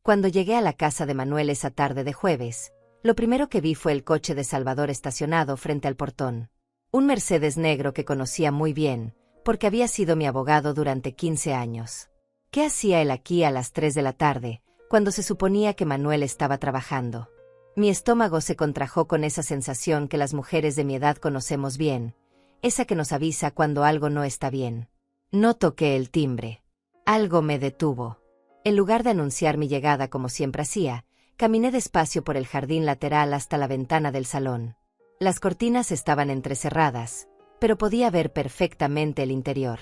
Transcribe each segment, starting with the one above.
Cuando llegué a la casa de Manuel esa tarde de jueves, lo primero que vi fue el coche de Salvador estacionado frente al portón. Un Mercedes negro que conocía muy bien, porque había sido mi abogado durante 15 años. ¿Qué hacía él aquí a las 3 de la tarde, cuando se suponía que Manuel estaba trabajando? Mi estómago se contrajo con esa sensación que las mujeres de mi edad conocemos bien, esa que nos avisa cuando algo no está bien. No toqué el timbre. Algo me detuvo. En lugar de anunciar mi llegada como siempre hacía, caminé despacio por el jardín lateral hasta la ventana del salón. Las cortinas estaban entrecerradas, pero podía ver perfectamente el interior.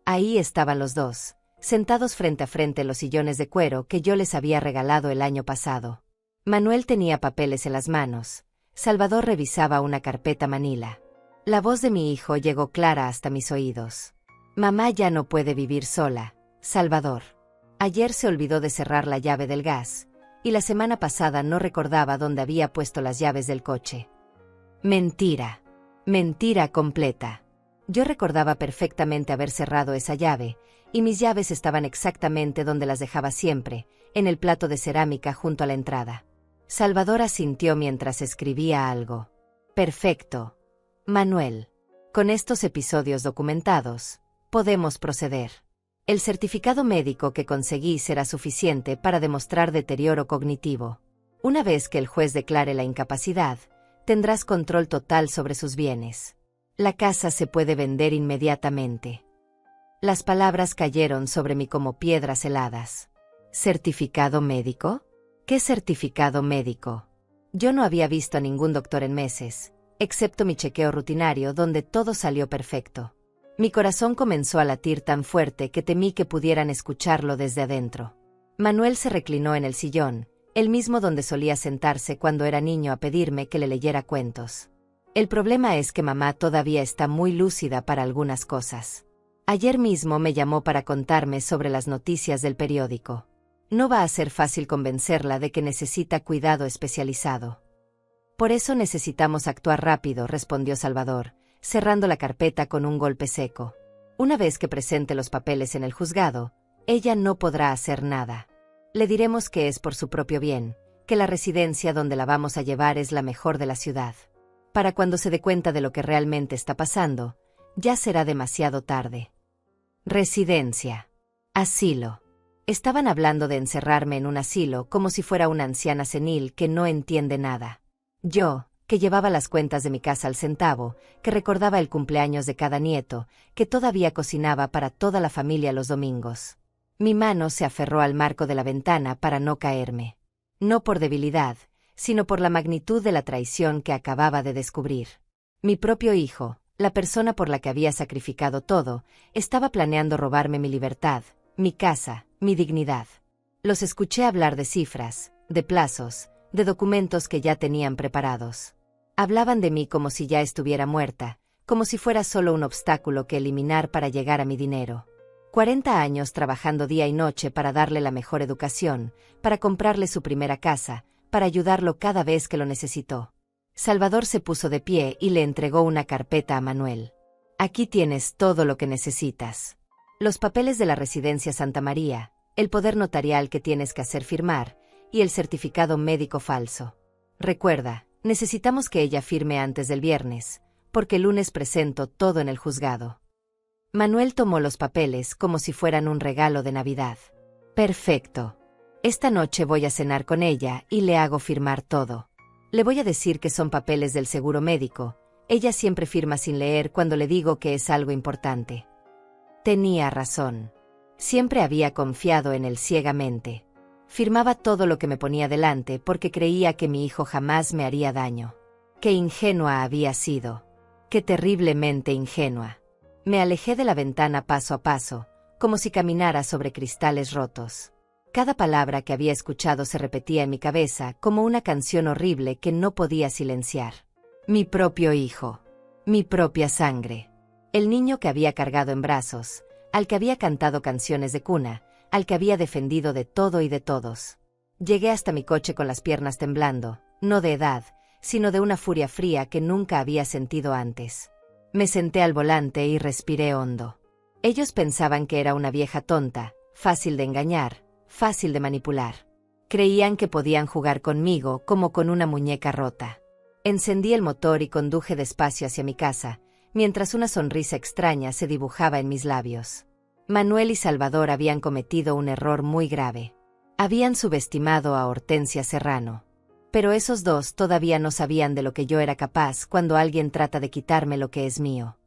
Ahí estaban los dos, sentados frente a frente en los sillones de cuero que yo les había regalado el año pasado. Manuel tenía papeles en las manos. Salvador revisaba una carpeta manila. La voz de mi hijo llegó clara hasta mis oídos. Mamá ya no puede vivir sola, Salvador. Ayer se olvidó de cerrar la llave del gas, y la semana pasada no recordaba dónde había puesto las llaves del coche. Mentira. Mentira completa. Yo recordaba perfectamente haber cerrado esa llave, y mis llaves estaban exactamente donde las dejaba siempre, en el plato de cerámica junto a la entrada. Salvador asintió mientras escribía algo. Perfecto. Manuel. Con estos episodios documentados, podemos proceder. El certificado médico que conseguí será suficiente para demostrar deterioro cognitivo. Una vez que el juez declare la incapacidad, tendrás control total sobre sus bienes. La casa se puede vender inmediatamente. Las palabras cayeron sobre mí como piedras heladas. ¿Certificado médico? ¿Qué certificado médico? Yo no había visto a ningún doctor en meses, excepto mi chequeo rutinario donde todo salió perfecto. Mi corazón comenzó a latir tan fuerte que temí que pudieran escucharlo desde adentro. Manuel se reclinó en el sillón, el mismo donde solía sentarse cuando era niño a pedirme que le leyera cuentos. El problema es que mamá todavía está muy lúcida para algunas cosas. Ayer mismo me llamó para contarme sobre las noticias del periódico. No va a ser fácil convencerla de que necesita cuidado especializado. Por eso necesitamos actuar rápido, respondió Salvador, cerrando la carpeta con un golpe seco. Una vez que presente los papeles en el juzgado, ella no podrá hacer nada. Le diremos que es por su propio bien, que la residencia donde la vamos a llevar es la mejor de la ciudad. Para cuando se dé cuenta de lo que realmente está pasando, ya será demasiado tarde. Residencia. Asilo. Estaban hablando de encerrarme en un asilo como si fuera una anciana senil que no entiende nada. Yo, que llevaba las cuentas de mi casa al centavo, que recordaba el cumpleaños de cada nieto, que todavía cocinaba para toda la familia los domingos. Mi mano se aferró al marco de la ventana para no caerme. No por debilidad, sino por la magnitud de la traición que acababa de descubrir. Mi propio hijo, la persona por la que había sacrificado todo, estaba planeando robarme mi libertad, mi casa, mi dignidad. Los escuché hablar de cifras, de plazos, de documentos que ya tenían preparados. Hablaban de mí como si ya estuviera muerta, como si fuera solo un obstáculo que eliminar para llegar a mi dinero. 40 años trabajando día y noche para darle la mejor educación, para comprarle su primera casa, para ayudarlo cada vez que lo necesitó. Salvador se puso de pie y le entregó una carpeta a Manuel. Aquí tienes todo lo que necesitas. Los papeles de la residencia Santa María, el poder notarial que tienes que hacer firmar, y el certificado médico falso. Recuerda, necesitamos que ella firme antes del viernes, porque el lunes presento todo en el juzgado. Manuel tomó los papeles como si fueran un regalo de Navidad. Perfecto. Esta noche voy a cenar con ella y le hago firmar todo. Le voy a decir que son papeles del seguro médico. Ella siempre firma sin leer cuando le digo que es algo importante. Tenía razón. Siempre había confiado en él ciegamente. Firmaba todo lo que me ponía delante porque creía que mi hijo jamás me haría daño. Qué ingenua había sido. Qué terriblemente ingenua. Me alejé de la ventana paso a paso, como si caminara sobre cristales rotos. Cada palabra que había escuchado se repetía en mi cabeza como una canción horrible que no podía silenciar. Mi propio hijo. Mi propia sangre. El niño que había cargado en brazos, al que había cantado canciones de cuna, al que había defendido de todo y de todos. Llegué hasta mi coche con las piernas temblando, no de edad, sino de una furia fría que nunca había sentido antes. Me senté al volante y respiré hondo. Ellos pensaban que era una vieja tonta, fácil de engañar, fácil de manipular. Creían que podían jugar conmigo como con una muñeca rota. Encendí el motor y conduje despacio hacia mi casa, mientras una sonrisa extraña se dibujaba en mis labios. Manuel y Salvador habían cometido un error muy grave. Habían subestimado a Hortensia Serrano. Pero esos dos todavía no sabían de lo que yo era capaz cuando alguien trata de quitarme lo que es mío.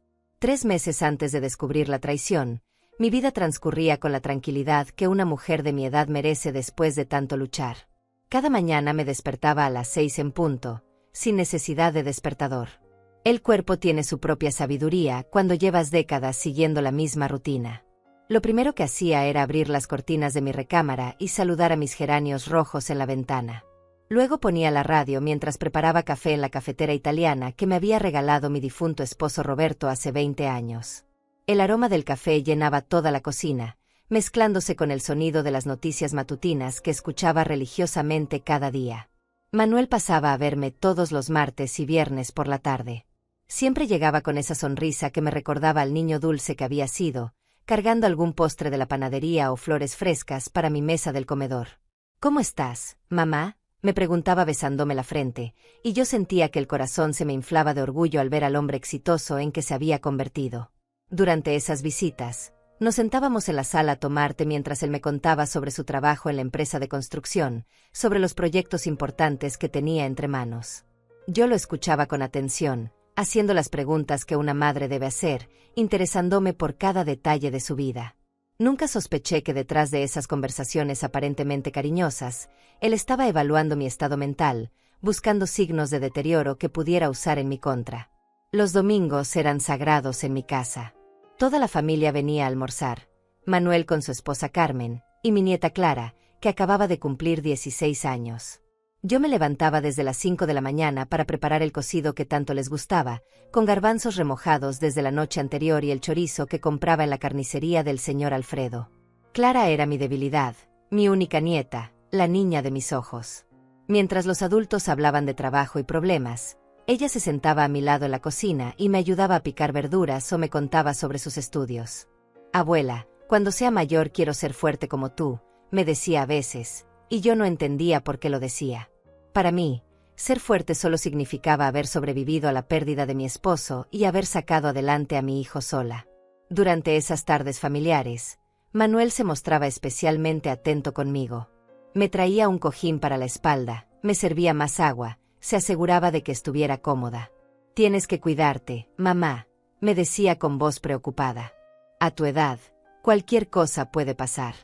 3 meses antes de descubrir la traición, mi vida transcurría con la tranquilidad que una mujer de mi edad merece después de tanto luchar. Cada mañana me despertaba a las 6 en punto, sin necesidad de despertador. El cuerpo tiene su propia sabiduría cuando llevas décadas siguiendo la misma rutina. Lo primero que hacía era abrir las cortinas de mi recámara y saludar a mis geranios rojos en la ventana. Luego ponía la radio mientras preparaba café en la cafetera italiana que me había regalado mi difunto esposo Roberto hace 20 años. El aroma del café llenaba toda la cocina, mezclándose con el sonido de las noticias matutinas que escuchaba religiosamente cada día. Manuel pasaba a verme todos los martes y viernes por la tarde. Siempre llegaba con esa sonrisa que me recordaba al niño dulce que había sido, cargando algún postre de la panadería o flores frescas para mi mesa del comedor. «¿Cómo estás, mamá?», me preguntaba besándome la frente, y yo sentía que el corazón se me inflaba de orgullo al ver al hombre exitoso en que se había convertido. Durante esas visitas, nos sentábamos en la sala a tomar té mientras él me contaba sobre su trabajo en la empresa de construcción, sobre los proyectos importantes que tenía entre manos. Yo lo escuchaba con atención, haciendo las preguntas que una madre debe hacer, interesándome por cada detalle de su vida. Nunca sospeché que detrás de esas conversaciones aparentemente cariñosas, él estaba evaluando mi estado mental, buscando signos de deterioro que pudiera usar en mi contra. Los domingos eran sagrados en mi casa. Toda la familia venía a almorzar, Manuel con su esposa Carmen, y mi nieta Clara, que acababa de cumplir 16 años. Yo me levantaba desde las 5 de la mañana para preparar el cocido que tanto les gustaba, con garbanzos remojados desde la noche anterior y el chorizo que compraba en la carnicería del señor Alfredo. Clara era mi debilidad, mi única nieta, la niña de mis ojos. Mientras los adultos hablaban de trabajo y problemas, ella se sentaba a mi lado en la cocina y me ayudaba a picar verduras o me contaba sobre sus estudios. «Abuela, cuando sea mayor quiero ser fuerte como tú», me decía a veces, y yo no entendía por qué lo decía. Para mí, ser fuerte solo significaba haber sobrevivido a la pérdida de mi esposo y haber sacado adelante a mi hijo sola. Durante esas tardes familiares, Manuel se mostraba especialmente atento conmigo. Me traía un cojín para la espalda, me servía más agua, se aseguraba de que estuviera cómoda. «Tienes que cuidarte, mamá», me decía con voz preocupada. «A tu edad, cualquier cosa puede pasar».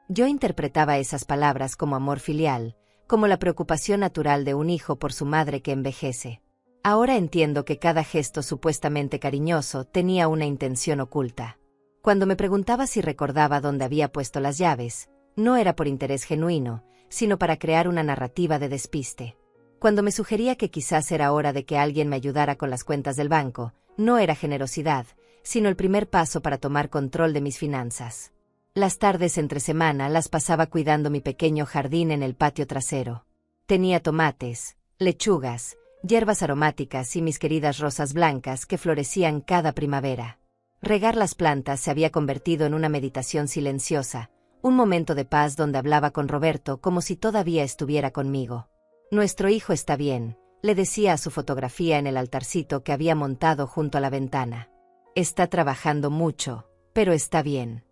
Yo interpretaba esas palabras como amor filial, como la preocupación natural de un hijo por su madre que envejece. Ahora entiendo que cada gesto supuestamente cariñoso tenía una intención oculta. Cuando me preguntaba si recordaba dónde había puesto las llaves, no era por interés genuino, sino para crear una narrativa de despiste. Cuando me sugería que quizás era hora de que alguien me ayudara con las cuentas del banco, no era generosidad, sino el primer paso para tomar control de mis finanzas. Las tardes entre semana las pasaba cuidando mi pequeño jardín en el patio trasero. Tenía tomates, lechugas, hierbas aromáticas y mis queridas rosas blancas que florecían cada primavera. Regar las plantas se había convertido en una meditación silenciosa, un momento de paz donde hablaba con Roberto como si todavía estuviera conmigo. «Nuestro hijo está bien», le decía a su fotografía en el altarcito que había montado junto a la ventana. «Está trabajando mucho, pero está bien».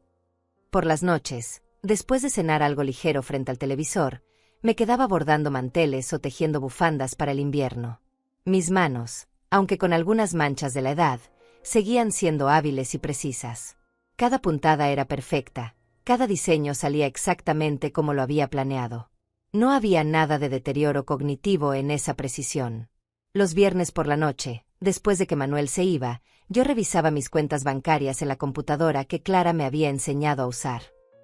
Por las noches, después de cenar algo ligero frente al televisor, me quedaba bordando manteles o tejiendo bufandas para el invierno. Mis manos, aunque con algunas manchas de la edad, seguían siendo hábiles y precisas. Cada puntada era perfecta, cada diseño salía exactamente como lo había planeado. No había nada de deterioro cognitivo en esa precisión. Los viernes por la noche, después de que Manuel se iba, yo revisaba mis cuentas bancarias en la computadora que Clara me había enseñado a usar.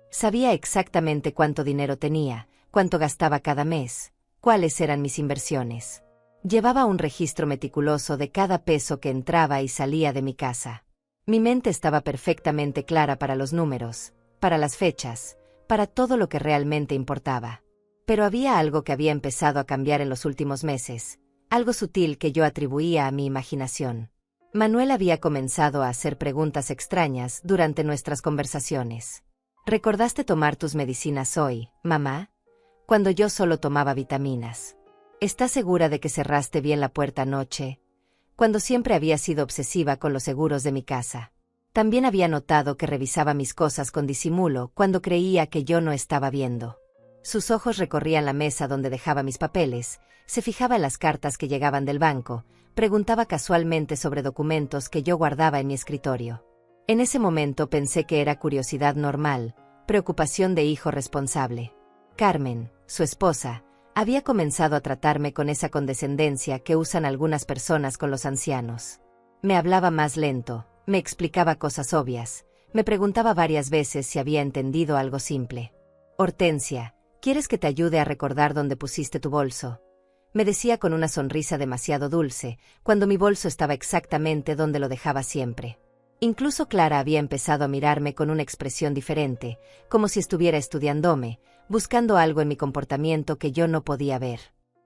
Sabía exactamente cuánto dinero tenía, cuánto gastaba cada mes, cuáles eran mis inversiones. Llevaba un registro meticuloso de cada peso que entraba y salía de mi casa. Mi mente estaba perfectamente clara para los números, para las fechas, para todo lo que realmente importaba. Pero había algo que había empezado a cambiar en los últimos meses, algo sutil que yo atribuía a mi imaginación. Manuel había comenzado a hacer preguntas extrañas durante nuestras conversaciones. «¿Recordaste tomar tus medicinas hoy, mamá? cuando yo solo tomaba vitaminas. ¿Estás segura de que cerraste bien la puerta anoche? Cuando siempre había sido obsesiva con los seguros de mi casa. También había notado que revisaba mis cosas con disimulo cuando creía que yo no estaba viendo. Sus ojos recorrían la mesa donde dejaba mis papeles, se fijaba en las cartas que llegaban del banco, preguntaba casualmente sobre documentos que yo guardaba en mi escritorio. En ese momento pensé que era curiosidad normal, preocupación de hijo responsable. Carmen, su esposa, había comenzado a tratarme con esa condescendencia que usan algunas personas con los ancianos. Me hablaba más lento, me explicaba cosas obvias, me preguntaba varias veces si había entendido algo simple. Hortensia, ¿quieres que te ayude a recordar dónde pusiste tu bolso? Me decía con una sonrisa demasiado dulce, cuando mi bolso estaba exactamente donde lo dejaba siempre. Incluso Clara había empezado a mirarme con una expresión diferente, como si estuviera estudiándome, buscando algo en mi comportamiento que yo no podía ver.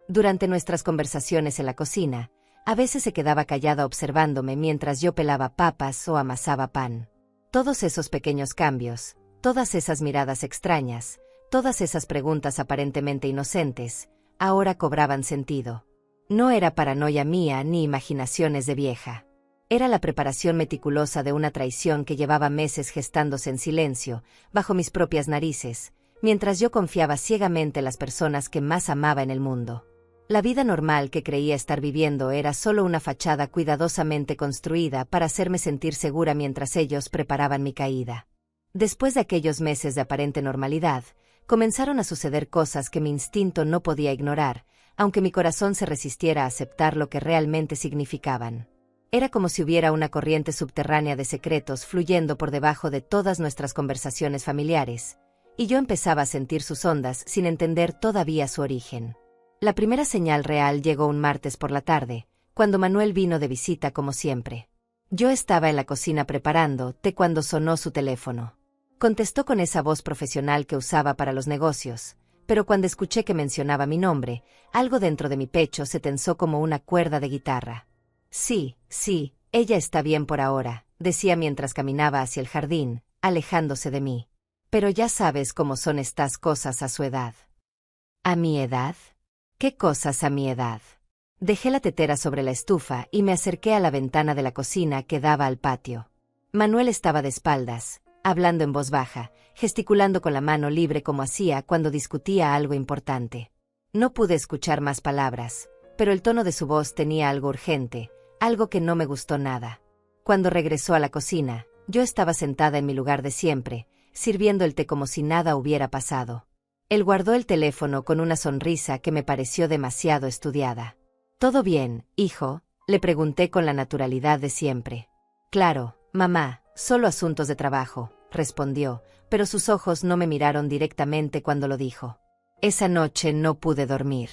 Durante nuestras conversaciones en la cocina, a veces se quedaba callada observándome mientras yo pelaba papas o amasaba pan. Todos esos pequeños cambios, todas esas miradas extrañas, todas esas preguntas aparentemente inocentes, ahora cobraban sentido. No era paranoia mía ni imaginaciones de vieja. Era la preparación meticulosa de una traición que llevaba meses gestándose en silencio, bajo mis propias narices, mientras yo confiaba ciegamente en las personas que más amaba en el mundo. La vida normal que creía estar viviendo era solo una fachada cuidadosamente construida para hacerme sentir segura mientras ellos preparaban mi caída. Después de aquellos meses de aparente normalidad, comenzaron a suceder cosas que mi instinto no podía ignorar, aunque mi corazón se resistiera a aceptar lo que realmente significaban. Era como si hubiera una corriente subterránea de secretos fluyendo por debajo de todas nuestras conversaciones familiares, y yo empezaba a sentir sus ondas sin entender todavía su origen. La primera señal real llegó un martes por la tarde, cuando Manuel vino de visita como siempre. Yo estaba en la cocina preparando té cuando sonó su teléfono. Contestó con esa voz profesional que usaba para los negocios, pero cuando escuché que mencionaba mi nombre, algo dentro de mi pecho se tensó como una cuerda de guitarra. Sí, ella está bien por ahora, decía mientras caminaba hacia el jardín, alejándose de mí. Pero ya sabes cómo son estas cosas a su edad. ¿A mi edad? ¿Qué cosas a mi edad? Dejé la tetera sobre la estufa y me acerqué a la ventana de la cocina que daba al patio. Manuel estaba de espaldas, hablando en voz baja, gesticulando con la mano libre como hacía cuando discutía algo importante. No pude escuchar más palabras, pero el tono de su voz tenía algo urgente, algo que no me gustó nada. Cuando regresó a la cocina, yo estaba sentada en mi lugar de siempre, sirviendo el té como si nada hubiera pasado. Él guardó el teléfono con una sonrisa que me pareció demasiado estudiada. ¿Todo bien, hijo?, le pregunté con la naturalidad de siempre. Claro, mamá, solo asuntos de trabajo, respondió, pero sus ojos no me miraron directamente cuando lo dijo. Esa noche no pude dormir.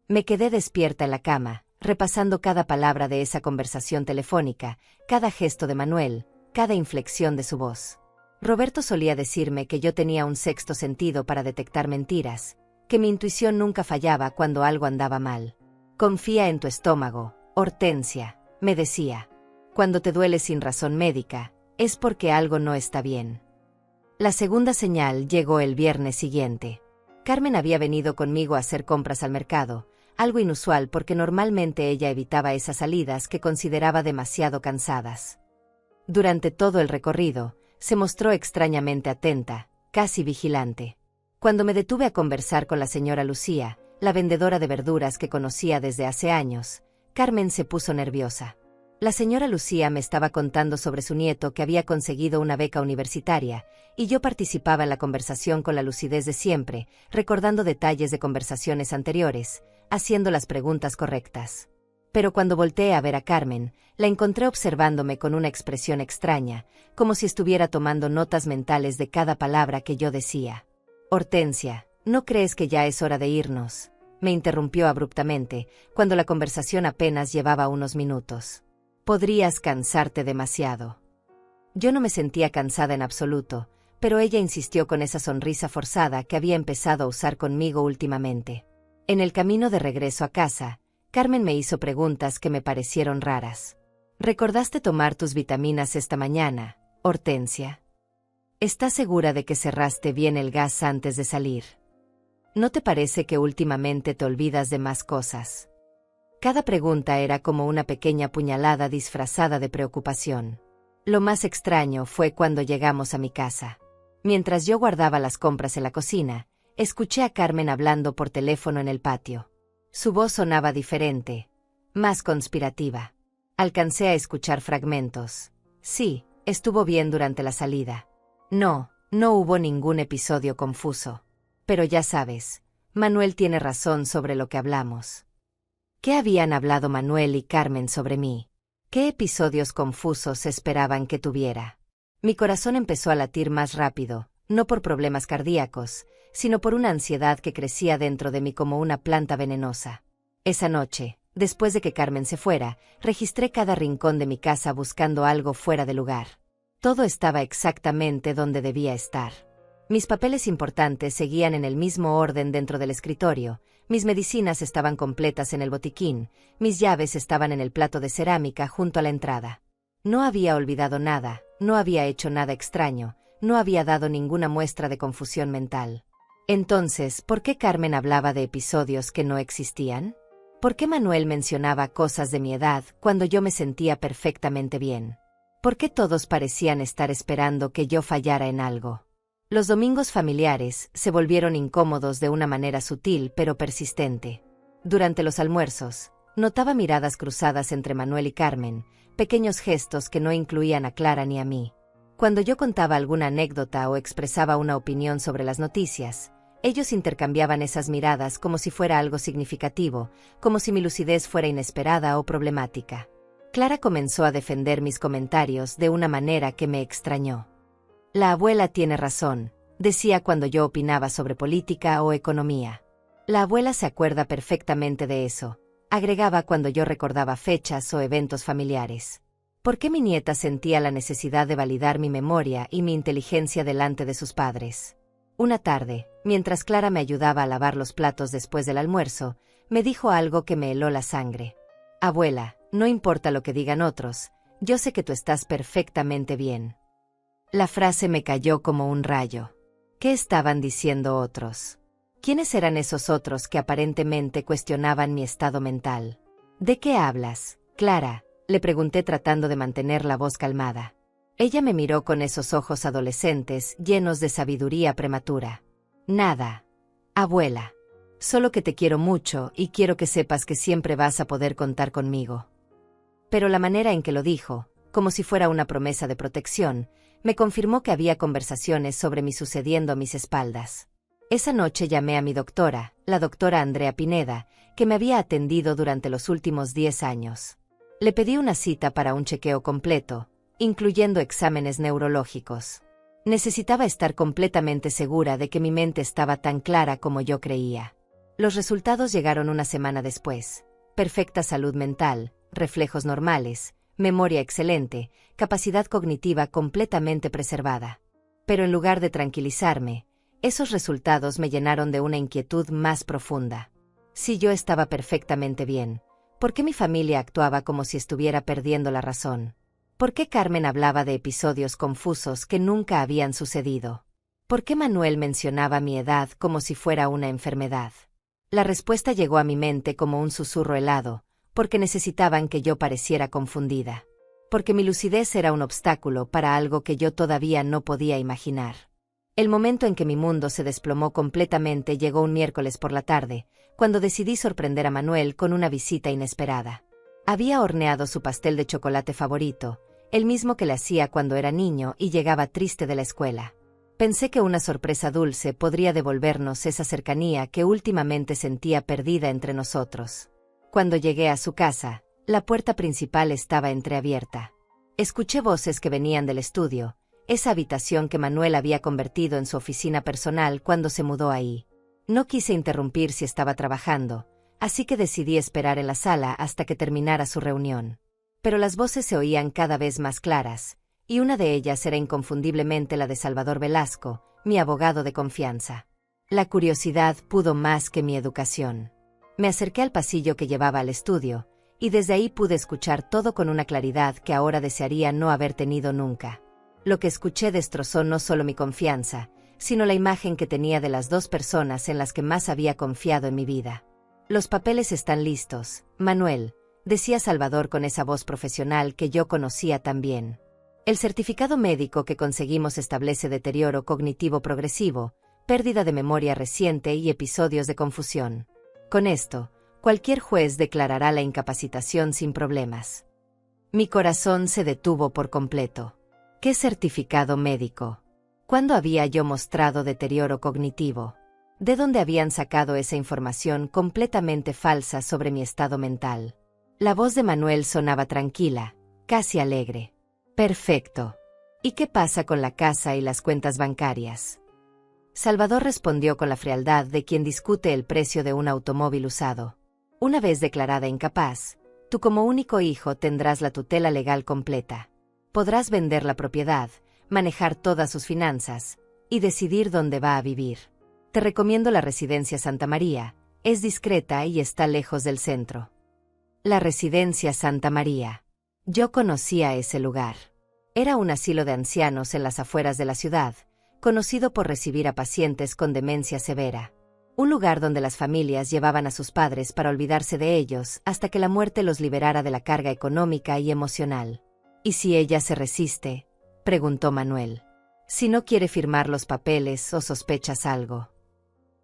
Me quedé despierta en la cama, repasando cada palabra de esa conversación telefónica, cada gesto de Manuel, cada inflexión de su voz. Roberto solía decirme que yo tenía un sexto sentido para detectar mentiras, que mi intuición nunca fallaba cuando algo andaba mal. Confía en tu estómago, Hortensia, me decía. Cuando te duele sin razón médica, es porque algo no está bien. La segunda señal llegó el viernes siguiente. Carmen había venido conmigo a hacer compras al mercado, algo inusual porque normalmente ella evitaba esas salidas que consideraba demasiado cansadas. Durante todo el recorrido, se mostró extrañamente atenta, casi vigilante. Cuando me detuve a conversar con la señora Lucía, la vendedora de verduras que conocía desde hace años, Carmen se puso nerviosa. La señora Lucía me estaba contando sobre su nieto que había conseguido una beca universitaria, y yo participaba en la conversación con la lucidez de siempre, recordando detalles de conversaciones anteriores, haciendo las preguntas correctas. Pero cuando volteé a ver a Carmen, la encontré observándome con una expresión extraña, como si estuviera tomando notas mentales de cada palabra que yo decía. Hortensia, ¿no crees que ya es hora de irnos?, me interrumpió abruptamente, cuando la conversación apenas llevaba unos minutos. Podrías cansarte demasiado. Yo no me sentía cansada en absoluto, pero ella insistió con esa sonrisa forzada que había empezado a usar conmigo últimamente. En el camino de regreso a casa, Carmen me hizo preguntas que me parecieron raras. ¿Recordaste tomar tus vitaminas esta mañana, Hortensia? ¿Estás segura de que cerraste bien el gas antes de salir? ¿No te parece que últimamente te olvidas de más cosas? Cada pregunta era como una pequeña puñalada disfrazada de preocupación. Lo más extraño fue cuando llegamos a mi casa. Mientras yo guardaba las compras en la cocina, escuché a Carmen hablando por teléfono en el patio. Su voz sonaba diferente, más conspirativa. Alcancé a escuchar fragmentos. Sí, estuvo bien durante la salida. No hubo ningún episodio confuso. Pero ya sabes, Manuel tiene razón sobre lo que hablamos. ¿Qué habían hablado Manuel y Carmen sobre mí? ¿Qué episodios confusos esperaban que tuviera? Mi corazón empezó a latir más rápido, no por problemas cardíacos, sino por una ansiedad que crecía dentro de mí como una planta venenosa. Esa noche, después de que Carmen se fuera, registré cada rincón de mi casa buscando algo fuera de lugar. Todo estaba exactamente donde debía estar. Mis papeles importantes seguían en el mismo orden dentro del escritorio, mis medicinas estaban completas en el botiquín, mis llaves estaban en el plato de cerámica junto a la entrada. No había olvidado nada, no había hecho nada extraño, no había dado ninguna muestra de confusión mental. Entonces, ¿por qué Carmen hablaba de episodios que no existían? ¿Por qué Manuel mencionaba cosas de mi edad cuando yo me sentía perfectamente bien? ¿Por qué todos parecían estar esperando que yo fallara en algo? Los domingos familiares se volvieron incómodos de una manera sutil pero persistente. Durante los almuerzos, notaba miradas cruzadas entre Manuel y Carmen, pequeños gestos que no incluían a Clara ni a mí. Cuando yo contaba alguna anécdota o expresaba una opinión sobre las noticias, ellos intercambiaban esas miradas como si fuera algo significativo, como si mi lucidez fuera inesperada o problemática. Clara comenzó a defender mis comentarios de una manera que me extrañó. La abuela tiene razón, decía cuando yo opinaba sobre política o economía. La abuela se acuerda perfectamente de eso, agregaba cuando yo recordaba fechas o eventos familiares. ¿Por qué mi nieta sentía la necesidad de validar mi memoria y mi inteligencia delante de sus padres? Una tarde, mientras Clara me ayudaba a lavar los platos después del almuerzo, me dijo algo que me heló la sangre. Abuela, no importa lo que digan otros, yo sé que tú estás perfectamente bien. La frase me cayó como un rayo. ¿Qué estaban diciendo otros? ¿Quiénes eran esos otros que aparentemente cuestionaban mi estado mental? ¿De qué hablas, Clara?, le pregunté tratando de mantener la voz calmada. Ella me miró con esos ojos adolescentes llenos de sabiduría prematura. Nada, abuela. Solo que te quiero mucho y quiero que sepas que siempre vas a poder contar conmigo. Pero la manera en que lo dijo, como si fuera una promesa de protección, me confirmó que había conversaciones sobre mí sucediendo a mis espaldas. Esa noche llamé a mi doctora, la doctora Andrea Pineda, que me había atendido durante los últimos 10 años. Le pedí una cita para un chequeo completo, incluyendo exámenes neurológicos. Necesitaba estar completamente segura de que mi mente estaba tan clara como yo creía. Los resultados llegaron una semana después. Perfecta salud mental, reflejos normales, memoria excelente, capacidad cognitiva completamente preservada. Pero en lugar de tranquilizarme, esos resultados me llenaron de una inquietud más profunda. Si yo estaba perfectamente bien, ¿por qué mi familia actuaba como si estuviera perdiendo la razón? ¿Por qué Carmen hablaba de episodios confusos que nunca habían sucedido? ¿Por qué Manuel mencionaba mi edad como si fuera una enfermedad? La respuesta llegó a mi mente como un susurro helado, porque necesitaban que yo pareciera confundida. Porque mi lucidez era un obstáculo para algo que yo todavía no podía imaginar. El momento en que mi mundo se desplomó completamente llegó un miércoles por la tarde, cuando decidí sorprender a Manuel con una visita inesperada. Había horneado su pastel de chocolate favorito, el mismo que le hacía cuando era niño y llegaba triste de la escuela. Pensé que una sorpresa dulce podría devolvernos esa cercanía que últimamente sentía perdida entre nosotros. Cuando llegué a su casa, la puerta principal estaba entreabierta. Escuché voces que venían del estudio, esa habitación que Manuel había convertido en su oficina personal cuando se mudó ahí. No quise interrumpir si estaba trabajando, así que decidí esperar en la sala hasta que terminara su reunión. Pero las voces se oían cada vez más claras, y una de ellas era inconfundiblemente la de Salvador Velasco, mi abogado de confianza. La curiosidad pudo más que mi educación. Me acerqué al pasillo que llevaba al estudio, y desde ahí pude escuchar todo con una claridad que ahora desearía no haber tenido nunca. Lo que escuché destrozó no solo mi confianza, sino la imagen que tenía de las dos personas en las que más había confiado en mi vida. Los papeles están listos, Manuel, decía Salvador con esa voz profesional que yo conocía tan bien. El certificado médico que conseguimos establece deterioro cognitivo progresivo, pérdida de memoria reciente y episodios de confusión. Con esto, cualquier juez declarará la incapacitación sin problemas. Mi corazón se detuvo por completo. ¿Qué certificado médico? ¿Cuándo había yo mostrado deterioro cognitivo? ¿De dónde habían sacado esa información completamente falsa sobre mi estado mental? La voz de Manuel sonaba tranquila, casi alegre. Perfecto. ¿Y qué pasa con la casa y las cuentas bancarias? Salvador respondió con la frialdad de quien discute el precio de un automóvil usado. Una vez declarada incapaz, tú como único hijo tendrás la tutela legal completa. Podrás vender la propiedad, manejar todas sus finanzas y decidir dónde va a vivir. Te recomiendo la residencia Santa María, es discreta y está lejos del centro. La residencia Santa María. Yo conocía ese lugar. Era un asilo de ancianos en las afueras de la ciudad, conocido por recibir a pacientes con demencia severa. Un lugar donde las familias llevaban a sus padres para olvidarse de ellos hasta que la muerte los liberara de la carga económica y emocional. ¿Y si ella se resiste?, preguntó Manuel. Si no quiere firmar los papeles o sospechas algo.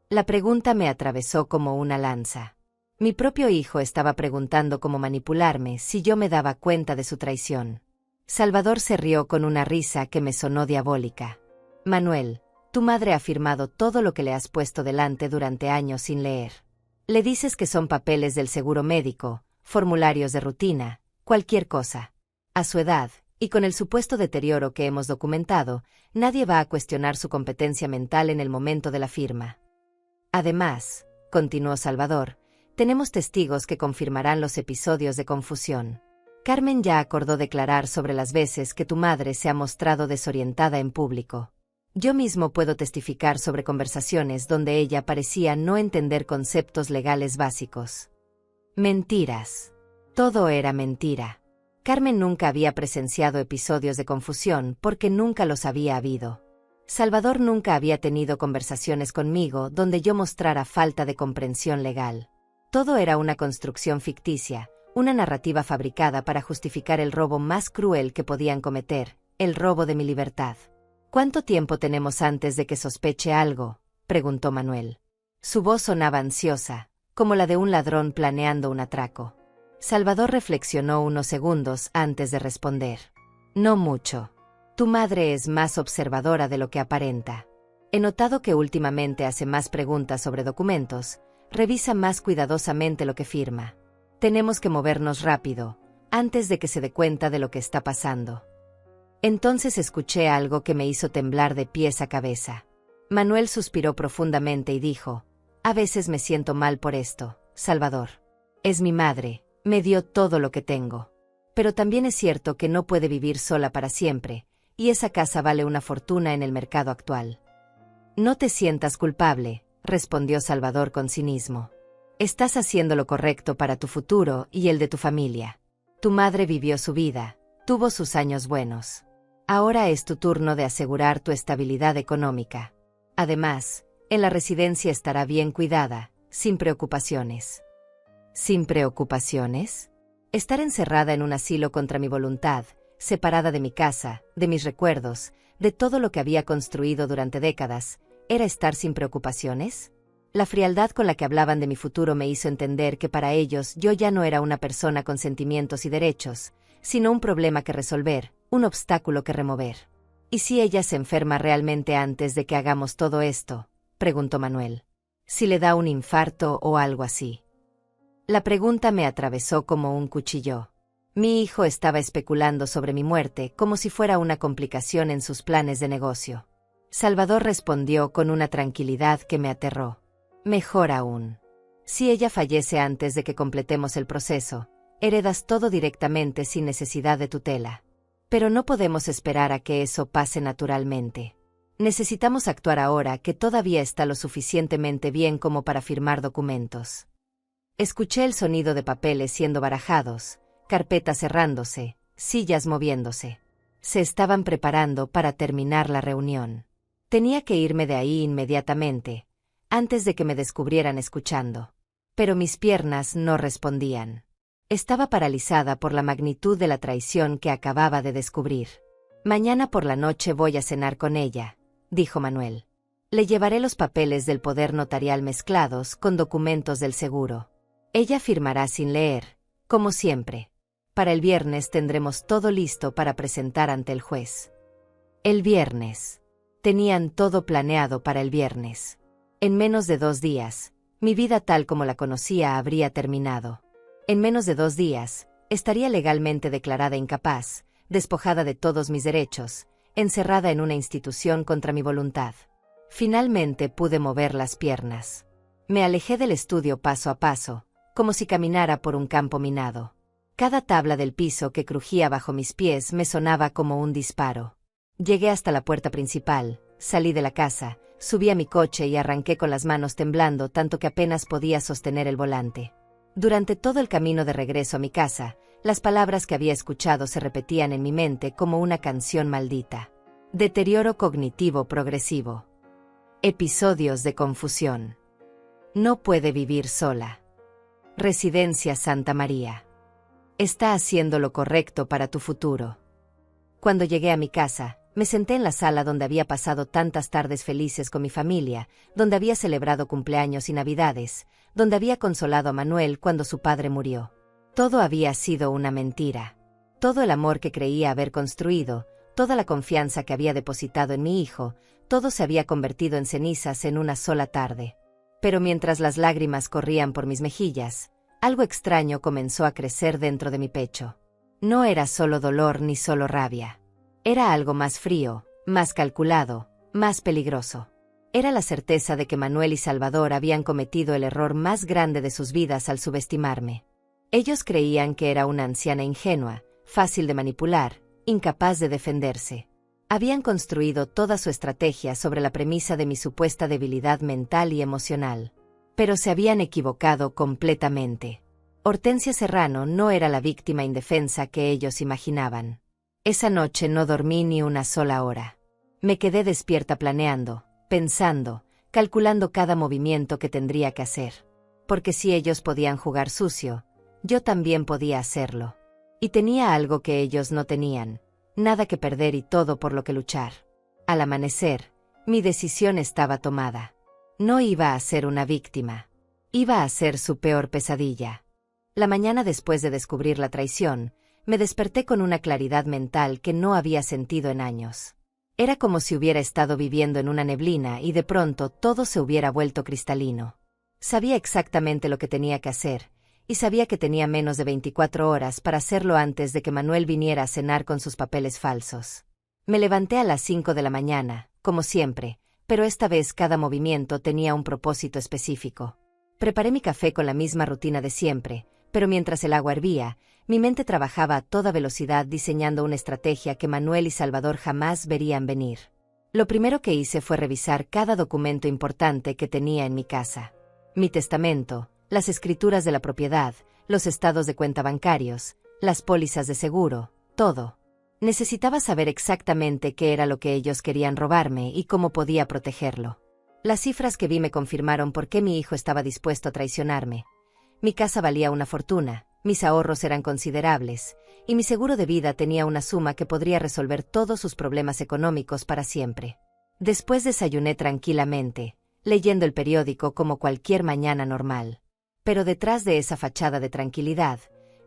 La pregunta me atravesó como una lanza. Mi propio hijo estaba preguntando cómo manipularme si yo me daba cuenta de su traición. Salvador se rió con una risa que me sonó diabólica. Manuel, tu madre ha firmado todo lo que le has puesto delante durante años sin leer. Le dices que son papeles del seguro médico, formularios de rutina, cualquier cosa. A su edad, y con el supuesto deterioro que hemos documentado, nadie va a cuestionar su competencia mental en el momento de la firma. Además, continuó Salvador, tenemos testigos que confirmarán los episodios de confusión. Carmen ya acordó declarar sobre las veces que tu madre se ha mostrado desorientada en público. Yo mismo puedo testificar sobre conversaciones donde ella parecía no entender conceptos legales básicos. Mentiras. Todo era mentira. Carmen nunca había presenciado episodios de confusión porque nunca los había habido. Salvador nunca había tenido conversaciones conmigo donde yo mostrara falta de comprensión legal. Todo era una construcción ficticia, una narrativa fabricada para justificar el robo más cruel que podían cometer, el robo de mi libertad. ¿Cuánto tiempo tenemos antes de que sospeche algo?, preguntó Manuel. Su voz sonaba ansiosa, como la de un ladrón planeando un atraco. Salvador reflexionó unos segundos antes de responder. No mucho. Tu madre es más observadora de lo que aparenta. He notado que últimamente hace más preguntas sobre documentos, revisa más cuidadosamente lo que firma. Tenemos que movernos rápido, antes de que se dé cuenta de lo que está pasando. Entonces escuché algo que me hizo temblar de pies a cabeza. Manuel suspiró profundamente y dijo, a veces me siento mal por esto, Salvador. Es mi madre, me dio todo lo que tengo. Pero también es cierto que no puede vivir sola para siempre, y esa casa vale una fortuna en el mercado actual. No te sientas culpable, respondió Salvador con cinismo. Estás haciendo lo correcto para tu futuro y el de tu familia. Tu madre vivió su vida, tuvo sus años buenos. Ahora es tu turno de asegurar tu estabilidad económica. Además, en la residencia estará bien cuidada, sin preocupaciones. ¿Sin preocupaciones? Estar encerrada en un asilo contra mi voluntad, separada de mi casa, de mis recuerdos, de todo lo que había construido durante décadas, ¿era estar sin preocupaciones? La frialdad con la que hablaban de mi futuro me hizo entender que para ellos yo ya no era una persona con sentimientos y derechos, sino un problema que resolver, un obstáculo que remover. ¿Y si ella se enferma realmente antes de que hagamos todo esto?, preguntó Manuel. Si le da un infarto o algo así. La pregunta me atravesó como un cuchillo. Mi hijo estaba especulando sobre mi muerte como si fuera una complicación en sus planes de negocio. Salvador respondió con una tranquilidad que me aterró. Mejor aún. Si ella fallece antes de que completemos el proceso, heredas todo directamente sin necesidad de tutela. Pero no podemos esperar a que eso pase naturalmente. Necesitamos actuar ahora que todavía está lo suficientemente bien como para firmar documentos. Escuché el sonido de papeles siendo barajados, carpetas cerrándose, sillas moviéndose. Se estaban preparando para terminar la reunión. Tenía que irme de ahí inmediatamente, antes de que me descubrieran escuchando. Pero mis piernas no respondían. Estaba paralizada por la magnitud de la traición que acababa de descubrir. Mañana por la noche voy a cenar con ella, dijo Manuel. Le llevaré los papeles del poder notarial mezclados con documentos del seguro. Ella firmará sin leer, como siempre. Para el viernes tendremos todo listo para presentar ante el juez. El viernes. Tenían todo planeado para el viernes. En menos de 2 días, mi vida tal como la conocía habría terminado. En menos de 2 días, estaría legalmente declarada incapaz, despojada de todos mis derechos, encerrada en una institución contra mi voluntad. Finalmente pude mover las piernas. Me alejé del estudio paso a paso, como si caminara por un campo minado. Cada tabla del piso que crujía bajo mis pies me sonaba como un disparo. Llegué hasta la puerta principal, salí de la casa, subí a mi coche y arranqué con las manos temblando tanto que apenas podía sostener el volante. Durante todo el camino de regreso a mi casa, las palabras que había escuchado se repetían en mi mente como una canción maldita. Deterioro cognitivo progresivo. Episodios de confusión. No puede vivir sola. Residencia Santa María. Está haciendo lo correcto para tu futuro. Cuando llegué a mi casa, me senté en la sala donde había pasado tantas tardes felices con mi familia, donde había celebrado cumpleaños y navidades, donde había consolado a Manuel cuando su padre murió. Todo había sido una mentira. Todo el amor que creía haber construido, toda la confianza que había depositado en mi hijo, todo se había convertido en cenizas en una sola tarde. Pero mientras las lágrimas corrían por mis mejillas, algo extraño comenzó a crecer dentro de mi pecho. No era solo dolor ni solo rabia. Era algo más frío, más calculado, más peligroso. Era la certeza de que Manuel y Salvador habían cometido el error más grande de sus vidas al subestimarme. Ellos creían que era una anciana ingenua, fácil de manipular, incapaz de defenderse. Habían construido toda su estrategia sobre la premisa de mi supuesta debilidad mental y emocional. Pero se habían equivocado completamente. Hortensia Serrano no era la víctima indefensa que ellos imaginaban. Esa noche no dormí ni una sola hora. Me quedé despierta planeando, pensando, calculando cada movimiento que tendría que hacer. Porque si ellos podían jugar sucio, yo también podía hacerlo. Y tenía algo que ellos no tenían. Nada que perder y todo por lo que luchar. Al amanecer, mi decisión estaba tomada. No iba a ser una víctima. Iba a ser su peor pesadilla. La mañana después de descubrir la traición, me desperté con una claridad mental que no había sentido en años. Era como si hubiera estado viviendo en una neblina y de pronto todo se hubiera vuelto cristalino. Sabía exactamente lo que tenía que hacer, y sabía que tenía menos de 24 horas para hacerlo antes de que Manuel viniera a cenar con sus papeles falsos. Me levanté a las 5 de la mañana, como siempre, pero esta vez cada movimiento tenía un propósito específico. Preparé mi café con la misma rutina de siempre, pero mientras el agua hervía, mi mente trabajaba a toda velocidad diseñando una estrategia que Manuel y Salvador jamás verían venir. Lo primero que hice fue revisar cada documento importante que tenía en mi casa. Mi testamento, las escrituras de la propiedad, los estados de cuenta bancarios, las pólizas de seguro, todo. Necesitaba saber exactamente qué era lo que ellos querían robarme y cómo podía protegerlo. Las cifras que vi me confirmaron por qué mi hijo estaba dispuesto a traicionarme. Mi casa valía una fortuna, mis ahorros eran considerables, y mi seguro de vida tenía una suma que podría resolver todos sus problemas económicos para siempre. Después desayuné tranquilamente, leyendo el periódico como cualquier mañana normal. Pero detrás de esa fachada de tranquilidad,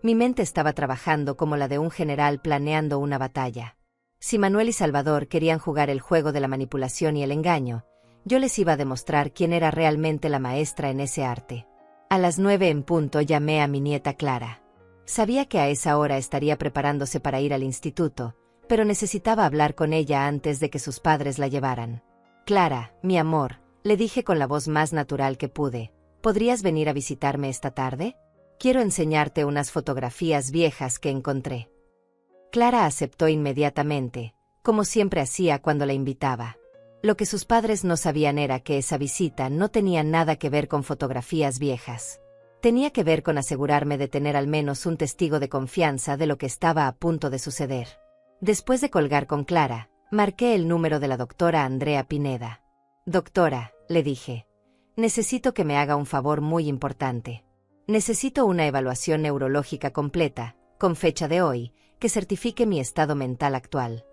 mi mente estaba trabajando como la de un general planeando una batalla. Si Manuel y Salvador querían jugar el juego de la manipulación y el engaño, yo les iba a demostrar quién era realmente la maestra en ese arte. A las 9 en punto llamé a mi nieta Clara. Sabía que a esa hora estaría preparándose para ir al instituto, pero necesitaba hablar con ella antes de que sus padres la llevaran. Clara, mi amor, le dije con la voz más natural que pude. ¿Podrías venir a visitarme esta tarde? Quiero enseñarte unas fotografías viejas que encontré. Clara aceptó inmediatamente, como siempre hacía cuando la invitaba. Lo que sus padres no sabían era que esa visita no tenía nada que ver con fotografías viejas. Tenía que ver con asegurarme de tener al menos un testigo de confianza de lo que estaba a punto de suceder. Después de colgar con Clara, Marqué el número de la doctora Andrea Pineda. Doctora, le dije, necesito que me haga un favor muy importante. Necesito una evaluación neurológica completa, con fecha de hoy, que certifique mi estado mental actual.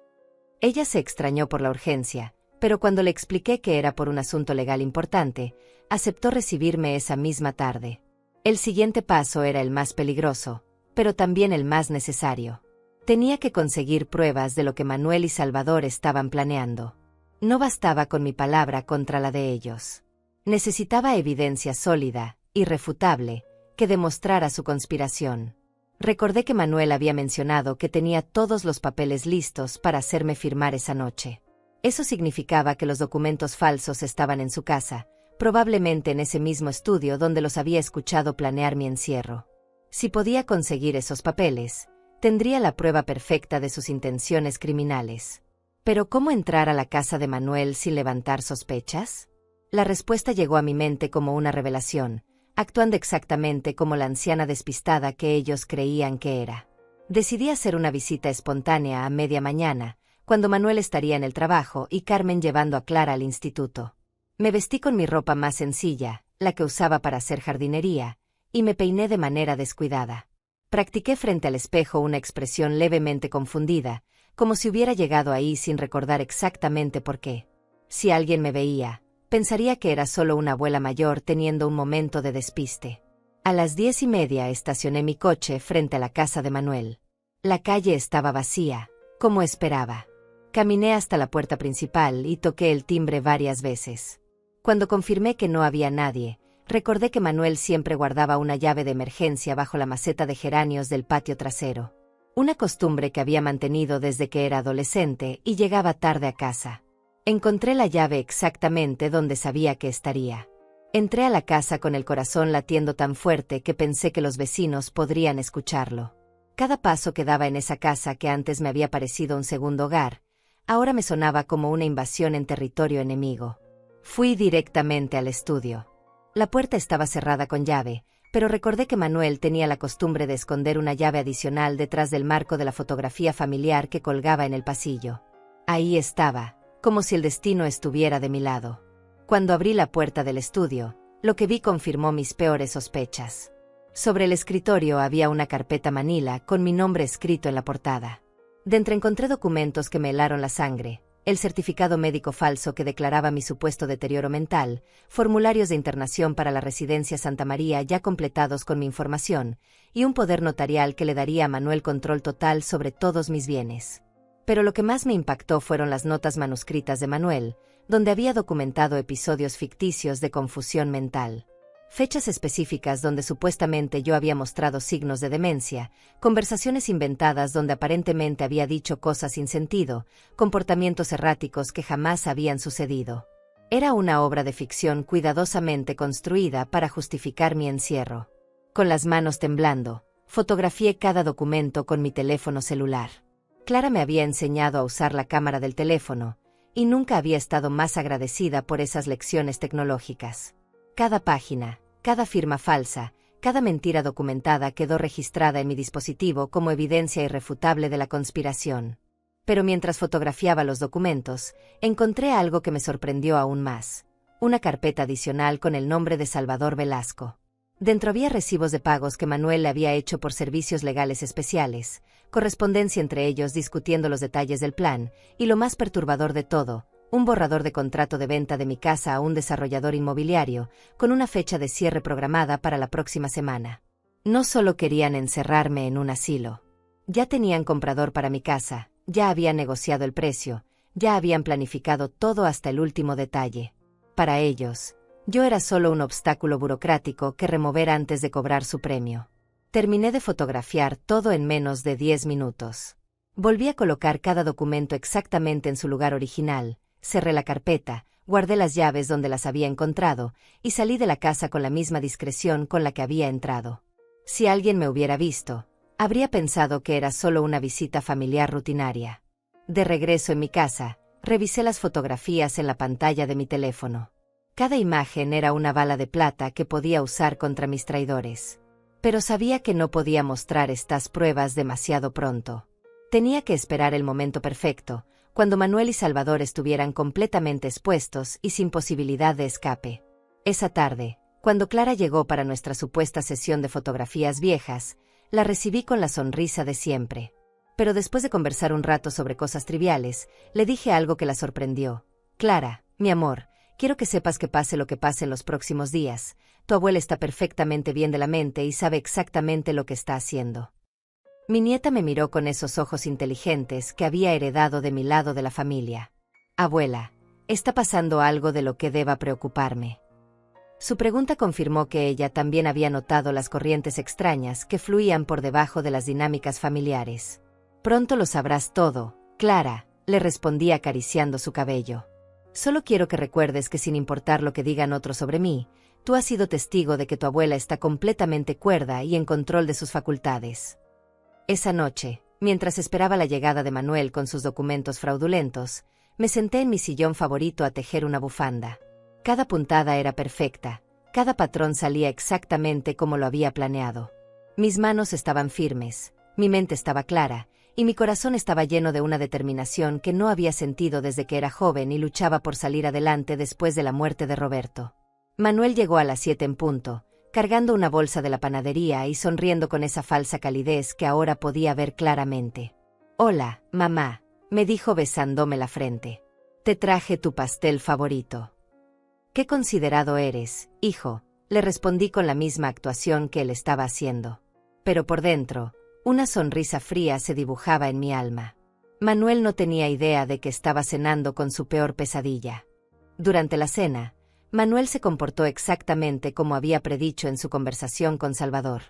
Ella se extrañó por la urgencia, pero cuando le expliqué que era por un asunto legal importante, aceptó recibirme esa misma tarde. El siguiente paso era el más peligroso, pero también el más necesario. Tenía que conseguir pruebas de lo que Manuel y Salvador estaban planeando. No bastaba con mi palabra contra la de ellos. Necesitaba evidencia sólida, irrefutable, que demostrara su conspiración. Recordé que Manuel había mencionado que tenía todos los papeles listos para hacerme firmar esa noche. Eso significaba que los documentos falsos estaban en su casa, probablemente en ese mismo estudio donde los había escuchado planear mi encierro. Si podía conseguir esos papeles, tendría la prueba perfecta de sus intenciones criminales. ¿Pero cómo entrar a la casa de Manuel sin levantar sospechas? La respuesta llegó a mi mente como una revelación, actuando exactamente como la anciana despistada que ellos creían que era. Decidí hacer una visita espontánea a media mañana, cuando Manuel estaría en el trabajo y Carmen llevando a Clara al instituto. Me vestí con mi ropa más sencilla, la que usaba para hacer jardinería, y me peiné de manera descuidada. Practiqué frente al espejo una expresión levemente confundida, como si hubiera llegado ahí sin recordar exactamente por qué. Si alguien me veía, pensaría que era solo una abuela mayor teniendo un momento de despiste. A las 10:30 estacioné mi coche frente a la casa de Manuel. La calle estaba vacía, como esperaba. Caminé hasta la puerta principal y toqué el timbre varias veces. Cuando confirmé que no había nadie, recordé que Manuel siempre guardaba una llave de emergencia bajo la maceta de geranios del patio trasero. Una costumbre que había mantenido desde que era adolescente y llegaba tarde a casa. Encontré la llave exactamente donde sabía que estaría. Entré a la casa con el corazón latiendo tan fuerte que pensé que los vecinos podrían escucharlo. Cada paso que daba en esa casa que antes me había parecido un segundo hogar, ahora me sonaba como una invasión en territorio enemigo. Fui directamente al estudio. La puerta estaba cerrada con llave, pero recordé que Manuel tenía la costumbre de esconder una llave adicional detrás del marco de la fotografía familiar que colgaba en el pasillo. Ahí estaba, como si el destino estuviera de mi lado. Cuando abrí la puerta del estudio, lo que vi confirmó mis peores sospechas. Sobre el escritorio había una carpeta manila con mi nombre escrito en la portada. Dentro encontré documentos que me helaron la sangre, el certificado médico falso que declaraba mi supuesto deterioro mental, formularios de internación para la residencia Santa María ya completados con mi información, y un poder notarial que le daría a Manuel control total sobre todos mis bienes. Pero lo que más me impactó fueron las notas manuscritas de Manuel, donde había documentado episodios ficticios de confusión mental. Fechas específicas donde supuestamente yo había mostrado signos de demencia, conversaciones inventadas donde aparentemente había dicho cosas sin sentido, comportamientos erráticos que jamás habían sucedido. Era una obra de ficción cuidadosamente construida para justificar mi encierro. Con las manos temblando, fotografié cada documento con mi teléfono celular. Clara me había enseñado a usar la cámara del teléfono, y nunca había estado más agradecida por esas lecciones tecnológicas. Cada página, cada firma falsa, cada mentira documentada quedó registrada en mi dispositivo como evidencia irrefutable de la conspiración. Pero mientras fotografiaba los documentos, encontré algo que me sorprendió aún más: una carpeta adicional con el nombre de Salvador Velasco. Dentro había recibos de pagos que Manuel le había hecho por servicios legales especiales, correspondencia entre ellos discutiendo los detalles del plan, y lo más perturbador de todo, un borrador de contrato de venta de mi casa a un desarrollador inmobiliario, con una fecha de cierre programada para la próxima semana. No solo querían encerrarme en un asilo. Ya tenían comprador para mi casa, ya habían negociado el precio, ya habían planificado todo hasta el último detalle. Para ellos, yo era solo un obstáculo burocrático que remover antes de cobrar su premio. Terminé de fotografiar todo en menos de 10 minutos. Volví a colocar cada documento exactamente en su lugar original, cerré la carpeta, guardé las llaves donde las había encontrado, y salí de la casa con la misma discreción con la que había entrado. Si alguien me hubiera visto, habría pensado que era solo una visita familiar rutinaria. De regreso en mi casa, revisé las fotografías en la pantalla de mi teléfono. Cada imagen era una bala de plata que podía usar contra mis traidores. Pero sabía que no podía mostrar estas pruebas demasiado pronto. Tenía que esperar el momento perfecto, cuando Manuel y Salvador estuvieran completamente expuestos y sin posibilidad de escape. Esa tarde, cuando Clara llegó para nuestra supuesta sesión de fotografías viejas, la recibí con la sonrisa de siempre. Pero después de conversar un rato sobre cosas triviales, le dije algo que la sorprendió. Clara, mi amor, quiero que sepas que pase lo que pase en los próximos días, tu abuela está perfectamente bien de la mente y sabe exactamente lo que está haciendo. Mi nieta me miró con esos ojos inteligentes que había heredado de mi lado de la familia. Abuela, ¿está pasando algo de lo que deba preocuparme? Su pregunta confirmó que ella también había notado las corrientes extrañas que fluían por debajo de las dinámicas familiares. Pronto lo sabrás todo, Clara, le respondí acariciando su cabello. Solo quiero que recuerdes que sin importar lo que digan otros sobre mí, tú has sido testigo de que tu abuela está completamente cuerda y en control de sus facultades. Esa noche, mientras esperaba la llegada de Manuel con sus documentos fraudulentos, me senté en mi sillón favorito a tejer una bufanda. Cada puntada era perfecta, cada patrón salía exactamente como lo había planeado. Mis manos estaban firmes, mi mente estaba clara, y mi corazón estaba lleno de una determinación que no había sentido desde que era joven y luchaba por salir adelante después de la muerte de Roberto. Manuel llegó a las 7 en punto, cargando una bolsa de la panadería y sonriendo con esa falsa calidez que ahora podía ver claramente. «Hola, mamá», me dijo besándome la frente. «Te traje tu pastel favorito». «Qué considerado eres, hijo», le respondí con la misma actuación que él estaba haciendo. Pero por dentro, una sonrisa fría se dibujaba en mi alma. Manuel no tenía idea de que estaba cenando con su peor pesadilla. Durante la cena, Manuel se comportó exactamente como había predicho en su conversación con Salvador.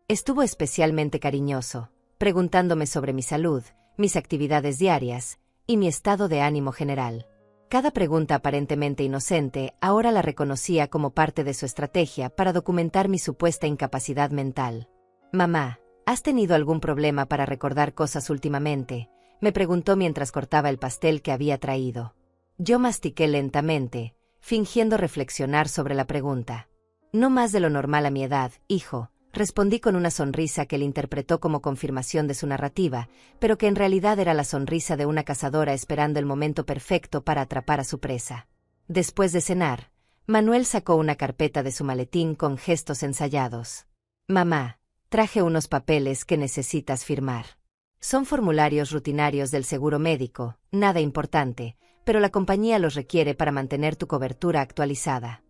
Estuvo especialmente cariñoso, preguntándome sobre mi salud, mis actividades diarias y mi estado de ánimo general. Cada pregunta aparentemente inocente ahora la reconocía como parte de su estrategia para documentar mi supuesta incapacidad mental. «Mamá, ¿has tenido algún problema para recordar cosas últimamente?», me preguntó mientras cortaba el pastel que había traído. Yo mastiqué lentamente, fingiendo reflexionar sobre la pregunta. «No más de lo normal a mi edad, hijo», respondí con una sonrisa que él interpretó como confirmación de su narrativa, pero que en realidad era la sonrisa de una cazadora esperando el momento perfecto para atrapar a su presa. Después de cenar, Manuel sacó una carpeta de su maletín con gestos ensayados. «Mamá, traje unos papeles que necesitas firmar. Son formularios rutinarios del seguro médico, nada importante, pero la compañía los requiere para mantener tu cobertura actualizada».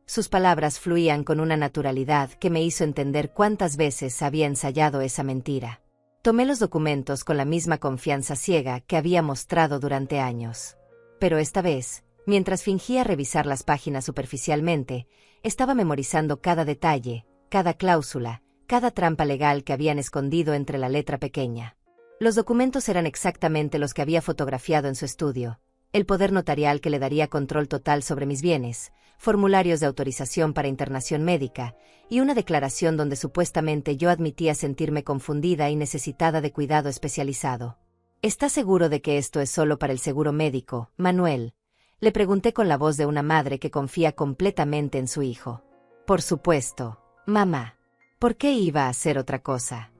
Sus palabras fluían con una naturalidad que me hizo entender cuántas veces había ensayado esa mentira. Tomé los documentos con la misma confianza ciega que había mostrado durante años. Pero esta vez, mientras fingía revisar las páginas superficialmente, estaba memorizando cada detalle, cada cláusula, cada trampa legal que habían escondido entre la letra pequeña. Los documentos eran exactamente los que había fotografiado en su estudio: el poder notarial que le daría control total sobre mis bienes, formularios de autorización para internación médica, y una declaración donde supuestamente yo admitía sentirme confundida y necesitada de cuidado especializado. ¿Estás seguro de que esto es solo para el seguro médico, Manuel?, le pregunté con la voz de una madre que confía completamente en su hijo. «Por supuesto, mamá. ¿Por qué iba a hacer otra cosa?».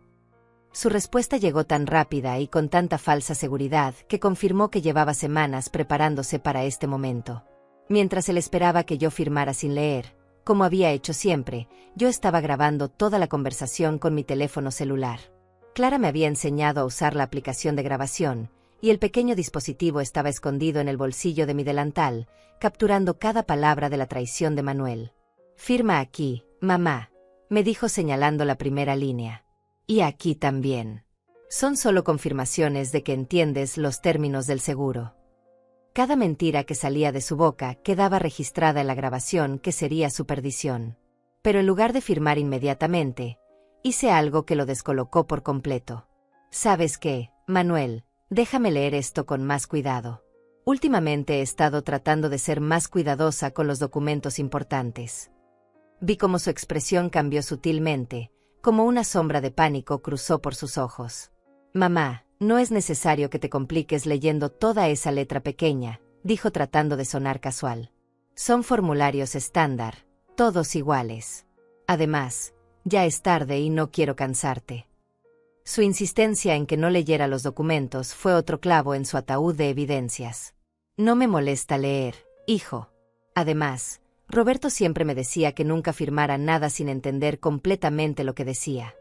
Su respuesta llegó tan rápida y con tanta falsa seguridad que confirmó que llevaba semanas preparándose para este momento. Mientras él esperaba que yo firmara sin leer, como había hecho siempre, yo estaba grabando toda la conversación con mi teléfono celular. Clara me había enseñado a usar la aplicación de grabación, y el pequeño dispositivo estaba escondido en el bolsillo de mi delantal, capturando cada palabra de la traición de Manuel. «Firma aquí, mamá», me dijo señalando la primera línea. «Y aquí también. Son solo confirmaciones de que entiendes los términos del seguro». Cada mentira que salía de su boca quedaba registrada en la grabación que sería su perdición. Pero en lugar de firmar inmediatamente, hice algo que lo descolocó por completo. «¿Sabes qué, Manuel? Déjame leer esto con más cuidado. Últimamente he estado tratando de ser más cuidadosa con los documentos importantes». Vi cómo su expresión cambió sutilmente, como una sombra de pánico cruzó por sus ojos. «Mamá, no es necesario que te compliques leyendo toda esa letra pequeña», dijo tratando de sonar casual. «Son formularios estándar, todos iguales. Además, ya es tarde y no quiero cansarte». Su insistencia en que no leyera los documentos fue otro clavo en su ataúd de evidencias. No me molesta leer, hijo. Además, Roberto siempre me decía que nunca firmara nada sin entender completamente lo que decía.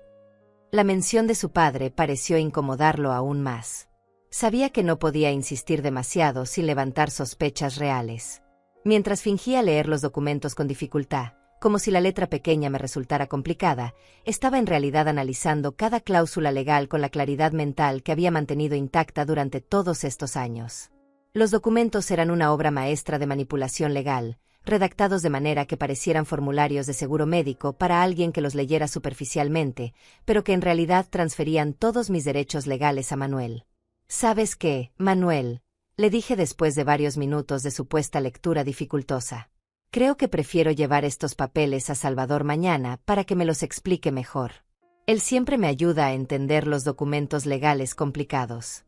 La mención de su padre pareció incomodarlo aún más. Sabía que no podía insistir demasiado sin levantar sospechas reales. Mientras fingía leer los documentos con dificultad, como si la letra pequeña me resultara complicada, estaba en realidad analizando cada cláusula legal con la claridad mental que había mantenido intacta durante todos estos años. Los documentos eran una obra maestra de manipulación legal, redactados de manera que parecieran formularios de seguro médico para alguien que los leyera superficialmente, pero que en realidad transferían todos mis derechos legales a Manuel. ¿Sabes qué, Manuel?, le dije después de varios minutos de supuesta lectura dificultosa. Creo que prefiero llevar estos papeles a Salvador mañana para que me los explique mejor. Él siempre me ayuda a entender los documentos legales complicados.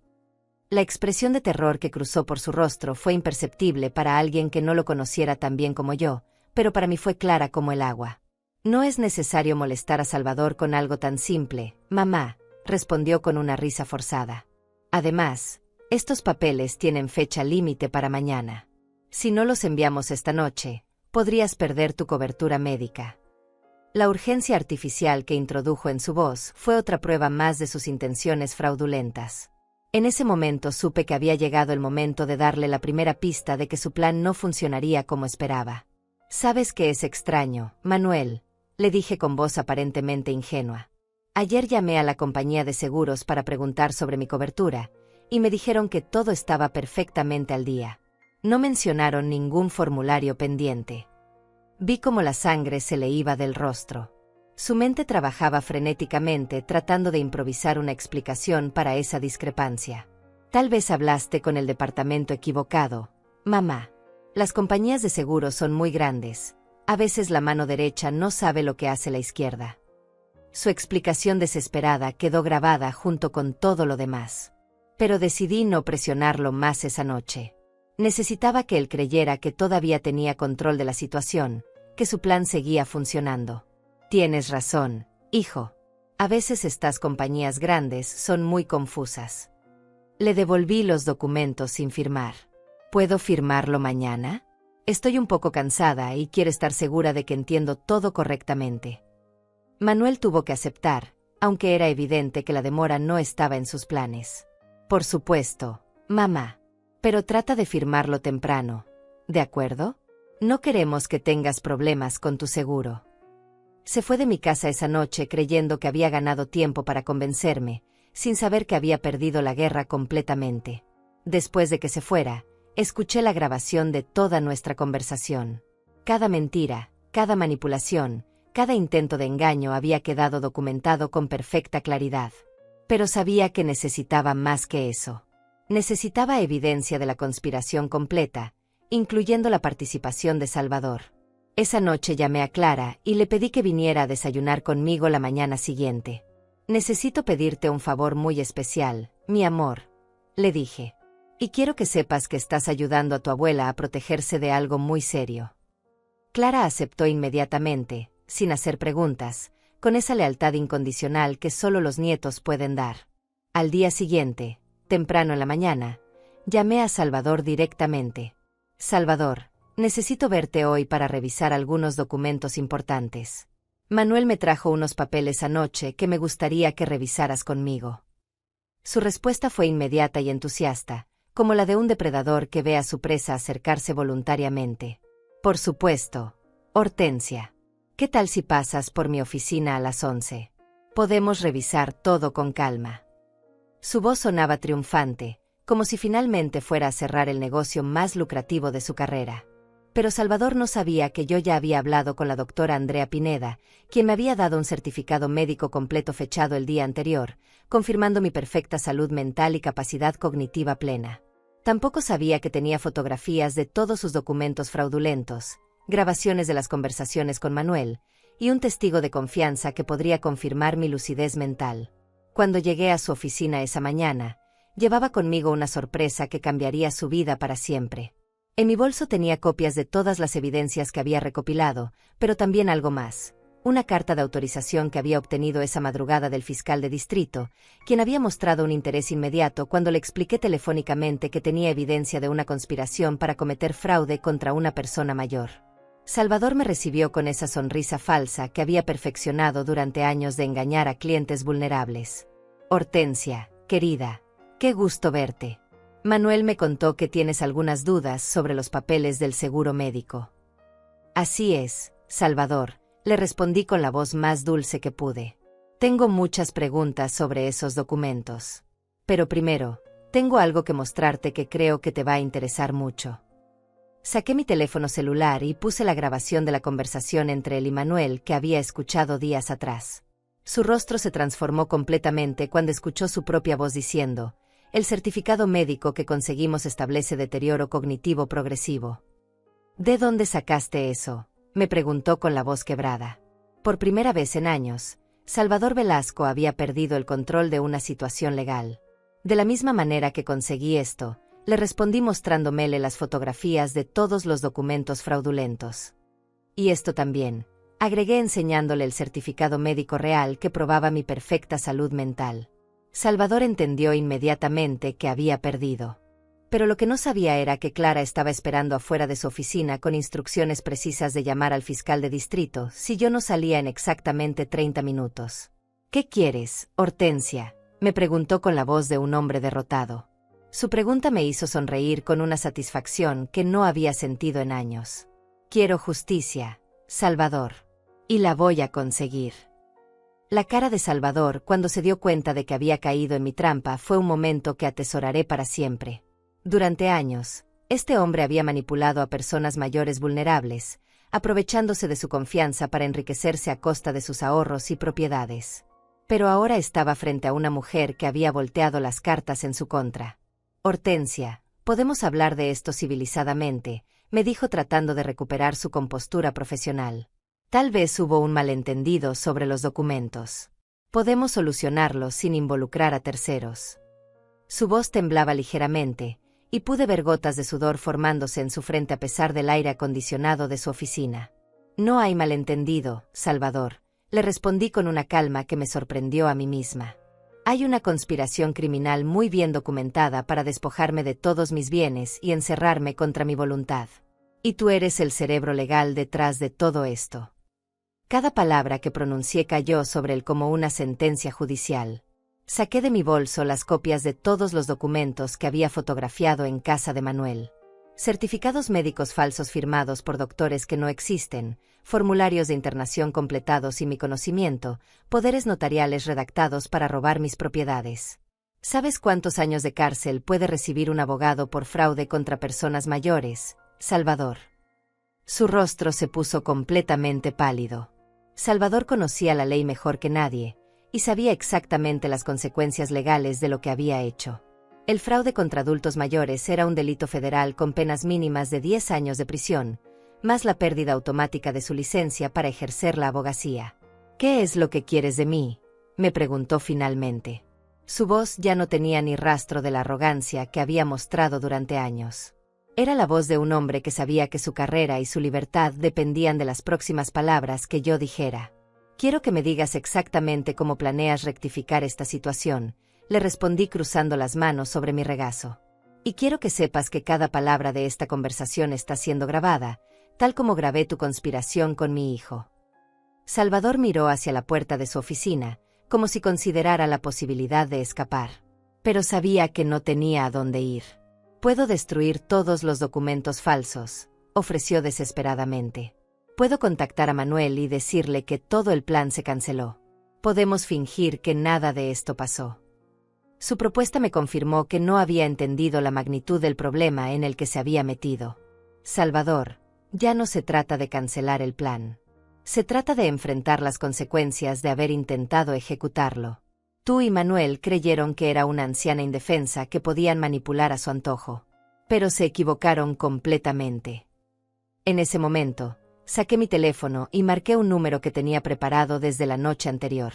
La expresión de terror que cruzó por su rostro fue imperceptible para alguien que no lo conociera tan bien como yo, pero para mí fue clara como el agua. No es necesario molestar a Salvador con algo tan simple, mamá, respondió con una risa forzada. Además, estos papeles tienen fecha límite para mañana. Si no los enviamos esta noche, podrías perder tu cobertura médica. La urgencia artificial que introdujo en su voz fue otra prueba más de sus intenciones fraudulentas. En ese momento supe que había llegado el momento de darle la primera pista de que su plan no funcionaría como esperaba. «¿Sabes qué es extraño, Manuel?», le dije con voz aparentemente ingenua. «Ayer llamé a la compañía de seguros para preguntar sobre mi cobertura, y me dijeron que todo estaba perfectamente al día. No mencionaron ningún formulario pendiente». Vi cómo la sangre se le iba del rostro. Su mente trabajaba frenéticamente tratando de improvisar una explicación para esa discrepancia. «Tal vez hablaste con el departamento equivocado, mamá. Las compañías de seguros son muy grandes. A veces la mano derecha no sabe lo que hace la izquierda». Su explicación desesperada quedó grabada junto con todo lo demás. Pero decidí no presionarlo más esa noche. Necesitaba que él creyera que todavía tenía control de la situación, que su plan seguía funcionando. «Tienes razón, hijo. A veces estas compañías grandes son muy confusas». Le devolví los documentos sin firmar. «¿Puedo firmarlo mañana? Estoy un poco cansada y quiero estar segura de que entiendo todo correctamente». Manuel tuvo que aceptar, aunque era evidente que la demora no estaba en sus planes. «Por supuesto, mamá. Pero trata de firmarlo temprano, ¿de acuerdo? No queremos que tengas problemas con tu seguro». Se fue de mi casa esa noche creyendo que había ganado tiempo para convencerme, sin saber que había perdido la guerra completamente. Después de que se fuera, escuché la grabación de toda nuestra conversación. Cada mentira, cada manipulación, cada intento de engaño había quedado documentado con perfecta claridad. Pero sabía que necesitaba más que eso. Necesitaba evidencia de la conspiración completa, incluyendo la participación de Salvador. Esa noche llamé a Clara y le pedí que viniera a desayunar conmigo la mañana siguiente. «Necesito pedirte un favor muy especial, mi amor», le dije. «Y quiero que sepas que estás ayudando a tu abuela a protegerse de algo muy serio». Clara aceptó inmediatamente, sin hacer preguntas, con esa lealtad incondicional que solo los nietos pueden dar. Al día siguiente, temprano en la mañana, llamé a Salvador directamente. «Salvador, necesito verte hoy para revisar algunos documentos importantes. Manuel me trajo unos papeles anoche que me gustaría que revisaras conmigo». Su respuesta fue inmediata y entusiasta, como la de un depredador que ve a su presa acercarse voluntariamente. «Por supuesto, Hortensia. ¿Qué tal si pasas por mi oficina a las 11? Podemos revisar todo con calma». Su voz sonaba triunfante, como si finalmente fuera a cerrar el negocio más lucrativo de su carrera. Pero Salvador no sabía que yo ya había hablado con la doctora Andrea Pineda, quien me había dado un certificado médico completo fechado el día anterior, confirmando mi perfecta salud mental y capacidad cognitiva plena. Tampoco sabía que tenía fotografías de todos sus documentos fraudulentos, grabaciones de las conversaciones con Manuel, y un testigo de confianza que podría confirmar mi lucidez mental. Cuando llegué a su oficina esa mañana, llevaba conmigo una sorpresa que cambiaría su vida para siempre. En mi bolso tenía copias de todas las evidencias que había recopilado, pero también algo más, una carta de autorización que había obtenido esa madrugada del fiscal de distrito, quien había mostrado un interés inmediato cuando le expliqué telefónicamente que tenía evidencia de una conspiración para cometer fraude contra una persona mayor. Salvador me recibió con esa sonrisa falsa que había perfeccionado durante años de engañar a clientes vulnerables. Hortensia, querida, qué gusto verte. Manuel me contó que tienes algunas dudas sobre los papeles del seguro médico. Así es, Salvador, le respondí con la voz más dulce que pude. Tengo muchas preguntas sobre esos documentos. Pero primero, tengo algo que mostrarte que creo que te va a interesar mucho. Saqué mi teléfono celular y puse la grabación de la conversación entre él y Manuel que había escuchado días atrás. Su rostro se transformó completamente cuando escuchó su propia voz diciendo: el certificado médico que conseguimos establece deterioro cognitivo progresivo. ¿De dónde sacaste eso?, me preguntó con la voz quebrada. Por primera vez en años, Salvador Velasco había perdido el control de una situación legal. De la misma manera que conseguí esto, le respondí mostrándole las fotografías de todos los documentos fraudulentos. Y esto también, agregué enseñándole el certificado médico real que probaba mi perfecta salud mental. Salvador entendió inmediatamente que había perdido. Pero lo que no sabía era que Clara estaba esperando afuera de su oficina con instrucciones precisas de llamar al fiscal de distrito si yo no salía en exactamente 30 minutos. ¿Qué quieres, Hortensia?, me preguntó con la voz de un hombre derrotado. Su pregunta me hizo sonreír con una satisfacción que no había sentido en años. Quiero justicia, Salvador. Y la voy a conseguir. La cara de Salvador cuando se dio cuenta de que había caído en mi trampa fue un momento que atesoraré para siempre. Durante años, este hombre había manipulado a personas mayores vulnerables, aprovechándose de su confianza para enriquecerse a costa de sus ahorros y propiedades. Pero ahora estaba frente a una mujer que había volteado las cartas en su contra. Hortensia, podemos hablar de esto civilizadamente, me dijo tratando de recuperar su compostura profesional. Tal vez hubo un malentendido sobre los documentos. Podemos solucionarlo sin involucrar a terceros. Su voz temblaba ligeramente, y pude ver gotas de sudor formándose en su frente a pesar del aire acondicionado de su oficina. No hay malentendido, Salvador, le respondí con una calma que me sorprendió a mí misma. Hay una conspiración criminal muy bien documentada para despojarme de todos mis bienes y encerrarme contra mi voluntad. Y tú eres el cerebro legal detrás de todo esto. Cada palabra que pronuncié cayó sobre él como una sentencia judicial. Saqué de mi bolso las copias de todos los documentos que había fotografiado en casa de Manuel. Certificados médicos falsos firmados por doctores que no existen, formularios de internación completados sin mi conocimiento, poderes notariales redactados para robar mis propiedades. ¿Sabes cuántos años de cárcel puede recibir un abogado por fraude contra personas mayores, Salvador? Su rostro se puso completamente pálido. Salvador conocía la ley mejor que nadie, y sabía exactamente las consecuencias legales de lo que había hecho. El fraude contra adultos mayores era un delito federal con penas mínimas de 10 años de prisión, más la pérdida automática de su licencia para ejercer la abogacía. ¿Qué es lo que quieres de mí?, me preguntó finalmente. Su voz ya no tenía ni rastro de la arrogancia que había mostrado durante años. Era la voz de un hombre que sabía que su carrera y su libertad dependían de las próximas palabras que yo dijera. Quiero que me digas exactamente cómo planeas rectificar esta situación, le respondí cruzando las manos sobre mi regazo. Y quiero que sepas que cada palabra de esta conversación está siendo grabada, tal como grabé tu conspiración con mi hijo. Salvador miró hacia la puerta de su oficina, como si considerara la posibilidad de escapar. Pero sabía que no tenía a dónde ir. «Puedo destruir todos los documentos falsos», ofreció desesperadamente. «Puedo contactar a Manuel y decirle que todo el plan se canceló. Podemos fingir que nada de esto pasó». Su propuesta me confirmó que no había entendido la magnitud del problema en el que se había metido. «Salvador, ya no se trata de cancelar el plan. Se trata de enfrentar las consecuencias de haber intentado ejecutarlo. Tú y Manuel creyeron que era una anciana indefensa que podían manipular a su antojo. Pero se equivocaron completamente». En ese momento, saqué mi teléfono y marqué un número que tenía preparado desde la noche anterior.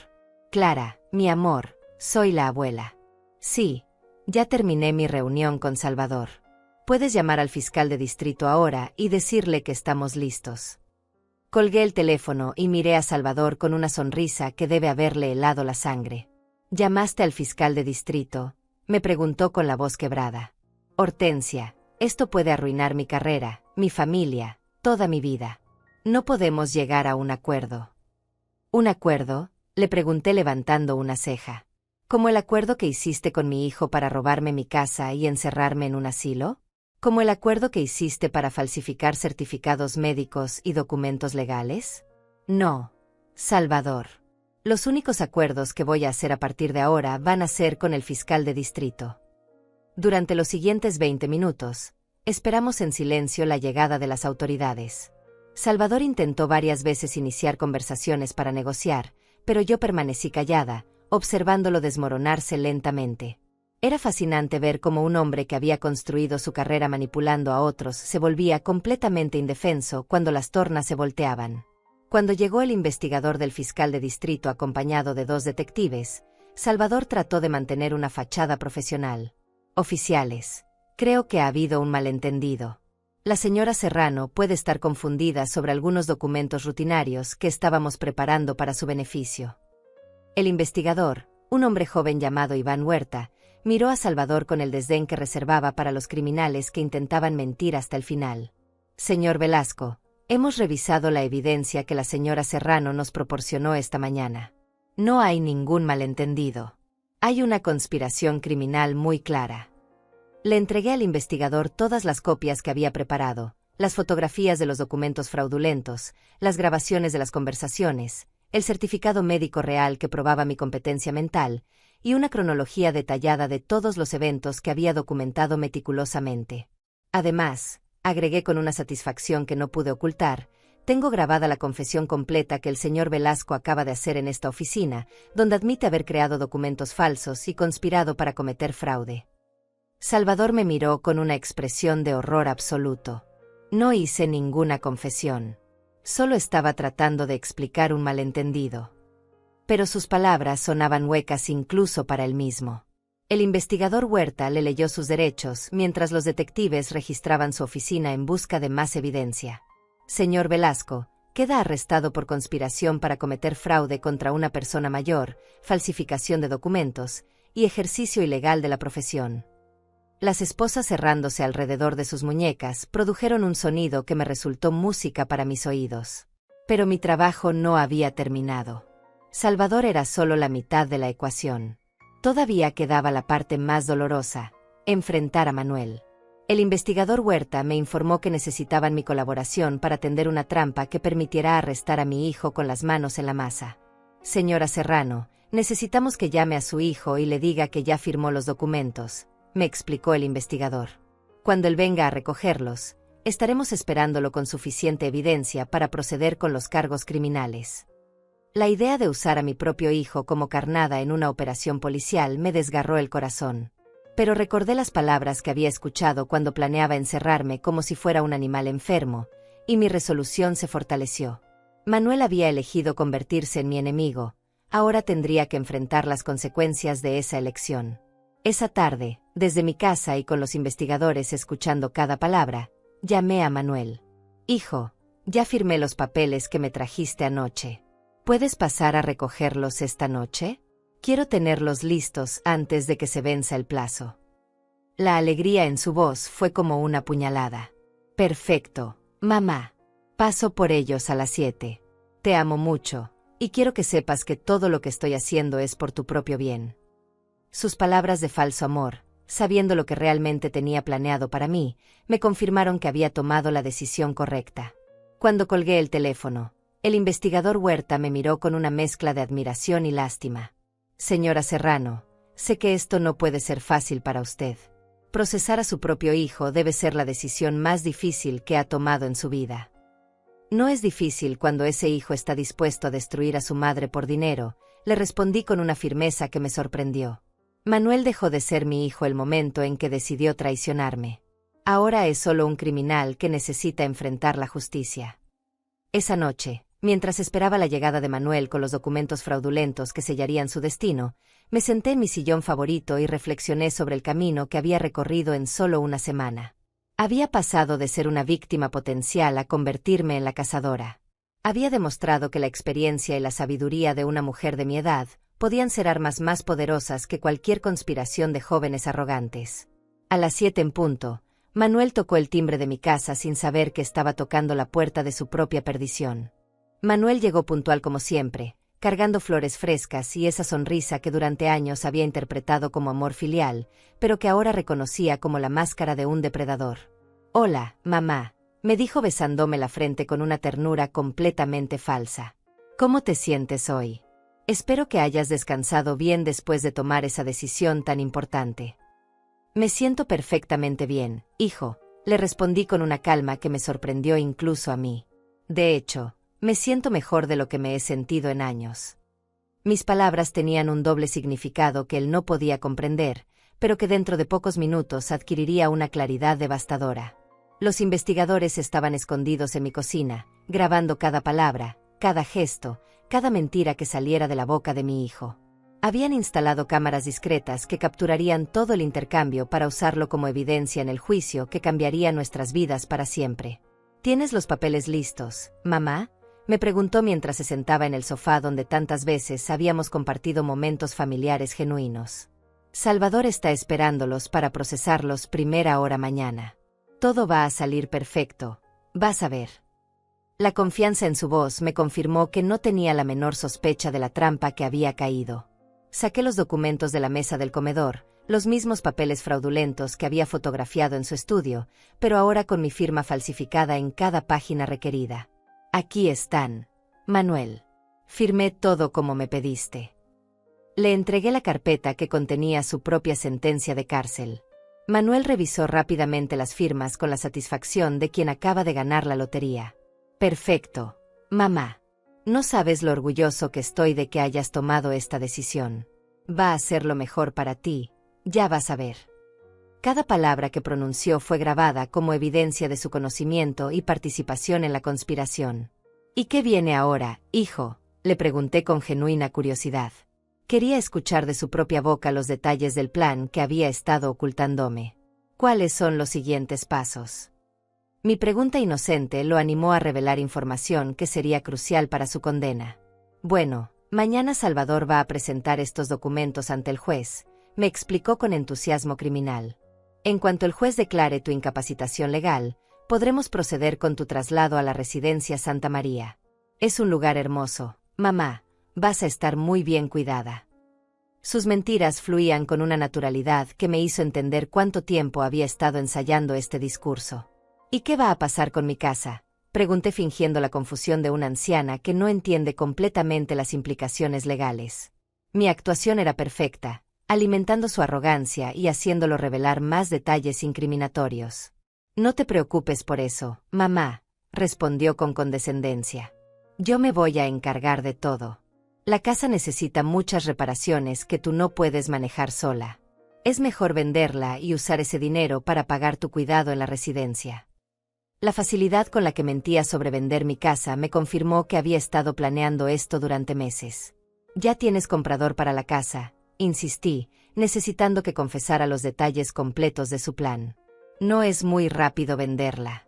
«Clara, mi amor, soy la abuela. Sí, ya terminé mi reunión con Salvador. Puedes llamar al fiscal de distrito ahora y decirle que estamos listos». Colgué el teléfono y miré a Salvador con una sonrisa que debe haberle helado la sangre. ¿Llamaste al fiscal de distrito?, me preguntó con la voz quebrada. Hortensia, esto puede arruinar mi carrera, mi familia, toda mi vida. No podemos llegar a un acuerdo. ¿Un acuerdo?, le pregunté levantando una ceja. ¿Como el acuerdo que hiciste con mi hijo para robarme mi casa y encerrarme en un asilo? ¿Como el acuerdo que hiciste para falsificar certificados médicos y documentos legales? No, Salvador. Los únicos acuerdos que voy a hacer a partir de ahora van a ser con el fiscal de distrito. Durante los siguientes 20 minutos, esperamos en silencio la llegada de las autoridades. Salvador intentó varias veces iniciar conversaciones para negociar, pero yo permanecí callada, observándolo desmoronarse lentamente. Era fascinante ver cómo un hombre que había construido su carrera manipulando a otros se volvía completamente indefenso cuando las tornas se volteaban. Cuando llegó el investigador del fiscal de distrito acompañado de 2 detectives, Salvador trató de mantener una fachada profesional. Oficiales, creo que ha habido un malentendido. La señora Serrano puede estar confundida sobre algunos documentos rutinarios que estábamos preparando para su beneficio. El investigador, un hombre joven llamado Iván Huerta, miró a Salvador con el desdén que reservaba para los criminales que intentaban mentir hasta el final. Señor Velasco, hemos revisado la evidencia que la señora Serrano nos proporcionó esta mañana. No hay ningún malentendido. Hay una conspiración criminal muy clara. Le entregué al investigador todas las copias que había preparado, las fotografías de los documentos fraudulentos, las grabaciones de las conversaciones, el certificado médico real que probaba mi competencia mental, y una cronología detallada de todos los eventos que había documentado meticulosamente. Además, agregué con una satisfacción que no pude ocultar, tengo grabada la confesión completa que el señor Velasco acaba de hacer en esta oficina, donde admite haber creado documentos falsos y conspirado para cometer fraude. Salvador me miró con una expresión de horror absoluto. No hice ninguna confesión. Solo estaba tratando de explicar un malentendido. Pero sus palabras sonaban huecas incluso para él mismo. El investigador Huerta le leyó sus derechos mientras los detectives registraban su oficina en busca de más evidencia. Señor Velasco, queda arrestado por conspiración para cometer fraude contra una persona mayor, falsificación de documentos y ejercicio ilegal de la profesión. Las esposas cerrándose alrededor de sus muñecas produjeron un sonido que me resultó música para mis oídos. Pero mi trabajo no había terminado. Salvador era solo la mitad de la ecuación. Todavía quedaba la parte más dolorosa, enfrentar a Manuel. El investigador Huerta me informó que necesitaban mi colaboración para tender una trampa que permitiera arrestar a mi hijo con las manos en la masa. Señora Serrano, necesitamos que llame a su hijo y le diga que ya firmó los documentos, me explicó el investigador. Cuando él venga a recogerlos, estaremos esperándolo con suficiente evidencia para proceder con los cargos criminales. La idea de usar a mi propio hijo como carnada en una operación policial me desgarró el corazón. Pero recordé las palabras que había escuchado cuando planeaba encerrarme como si fuera un animal enfermo, y mi resolución se fortaleció. Manuel había elegido convertirse en mi enemigo, ahora tendría que enfrentar las consecuencias de esa elección. Esa tarde, desde mi casa y con los investigadores escuchando cada palabra, llamé a Manuel. Hijo, ya firmé los papeles que me trajiste anoche. ¿Puedes pasar a recogerlos esta noche? Quiero tenerlos listos antes de que se venza el plazo. La alegría en su voz fue como una puñalada. Perfecto, mamá. Paso por ellos a las 7. Te amo mucho, y quiero que sepas que todo lo que estoy haciendo es por tu propio bien. Sus palabras de falso amor, sabiendo lo que realmente tenía planeado para mí, me confirmaron que había tomado la decisión correcta. Cuando colgué el teléfono, el investigador Huerta me miró con una mezcla de admiración y lástima. Señora Serrano, sé que esto no puede ser fácil para usted. Procesar a su propio hijo debe ser la decisión más difícil que ha tomado en su vida. No es difícil cuando ese hijo está dispuesto a destruir a su madre por dinero, le respondí con una firmeza que me sorprendió. Manuel dejó de ser mi hijo el momento en que decidió traicionarme. Ahora es solo un criminal que necesita enfrentar la justicia. Esa noche, mientras esperaba la llegada de Manuel con los documentos fraudulentos que sellarían su destino, me senté en mi sillón favorito y reflexioné sobre el camino que había recorrido en solo una semana. Había pasado de ser una víctima potencial a convertirme en la cazadora. Había demostrado que la experiencia y la sabiduría de una mujer de mi edad podían ser armas más poderosas que cualquier conspiración de jóvenes arrogantes. A las 7 en punto, Manuel tocó el timbre de mi casa sin saber que estaba tocando la puerta de su propia perdición. Manuel llegó puntual como siempre, cargando flores frescas y esa sonrisa que durante años había interpretado como amor filial, pero que ahora reconocía como la máscara de un depredador. «Hola, mamá», me dijo besándome la frente con una ternura completamente falsa. «¿Cómo te sientes hoy? Espero que hayas descansado bien después de tomar esa decisión tan importante». «Me siento perfectamente bien, hijo», le respondí con una calma que me sorprendió incluso a mí. «De hecho, me siento mejor de lo que me he sentido en años». Mis palabras tenían un doble significado que él no podía comprender, pero que dentro de pocos minutos adquiriría una claridad devastadora. Los investigadores estaban escondidos en mi cocina, grabando cada palabra, cada gesto, cada mentira que saliera de la boca de mi hijo. Habían instalado cámaras discretas que capturarían todo el intercambio para usarlo como evidencia en el juicio que cambiaría nuestras vidas para siempre. «¿Tienes los papeles listos, mamá?», me preguntó mientras se sentaba en el sofá donde tantas veces habíamos compartido momentos familiares genuinos. «Salvador está esperándolos para procesarlos primera hora mañana. Todo va a salir perfecto, vas a ver». La confianza en su voz me confirmó que no tenía la menor sospecha de la trampa que había caído. Saqué los documentos de la mesa del comedor, los mismos papeles fraudulentos que había fotografiado en su estudio, pero ahora con mi firma falsificada en cada página requerida. «Aquí están, Manuel. Firmé todo como me pediste». Le entregué la carpeta que contenía su propia sentencia de cárcel. Manuel revisó rápidamente las firmas con la satisfacción de quien acaba de ganar la lotería. «Perfecto, mamá. No sabes lo orgulloso que estoy de que hayas tomado esta decisión. Va a ser lo mejor para ti, ya vas a ver». Cada palabra que pronunció fue grabada como evidencia de su conocimiento y participación en la conspiración. «¿Y qué viene ahora, hijo?», le pregunté con genuina curiosidad. Quería escuchar de su propia boca los detalles del plan que había estado ocultándome. «¿Cuáles son los siguientes pasos?». Mi pregunta inocente lo animó a revelar información que sería crucial para su condena. «Bueno, mañana Salvador va a presentar estos documentos ante el juez», me explicó con entusiasmo criminal. «En cuanto el juez declare tu incapacitación legal, podremos proceder con tu traslado a la residencia Santa María. Es un lugar hermoso, mamá, vas a estar muy bien cuidada». Sus mentiras fluían con una naturalidad que me hizo entender cuánto tiempo había estado ensayando este discurso. «¿Y qué va a pasar con mi casa?», pregunté fingiendo la confusión de una anciana que no entiende completamente las implicaciones legales. Mi actuación era perfecta, alimentando su arrogancia y haciéndolo revelar más detalles incriminatorios. «No te preocupes por eso, mamá», respondió con condescendencia. «Yo me voy a encargar de todo. La casa necesita muchas reparaciones que tú no puedes manejar sola. Es mejor venderla y usar ese dinero para pagar tu cuidado en la residencia». La facilidad con la que mentía sobre vender mi casa me confirmó que había estado planeando esto durante meses. «Ya tienes comprador para la casa», insistí, necesitando que confesara los detalles completos de su plan. «No es muy rápido venderla».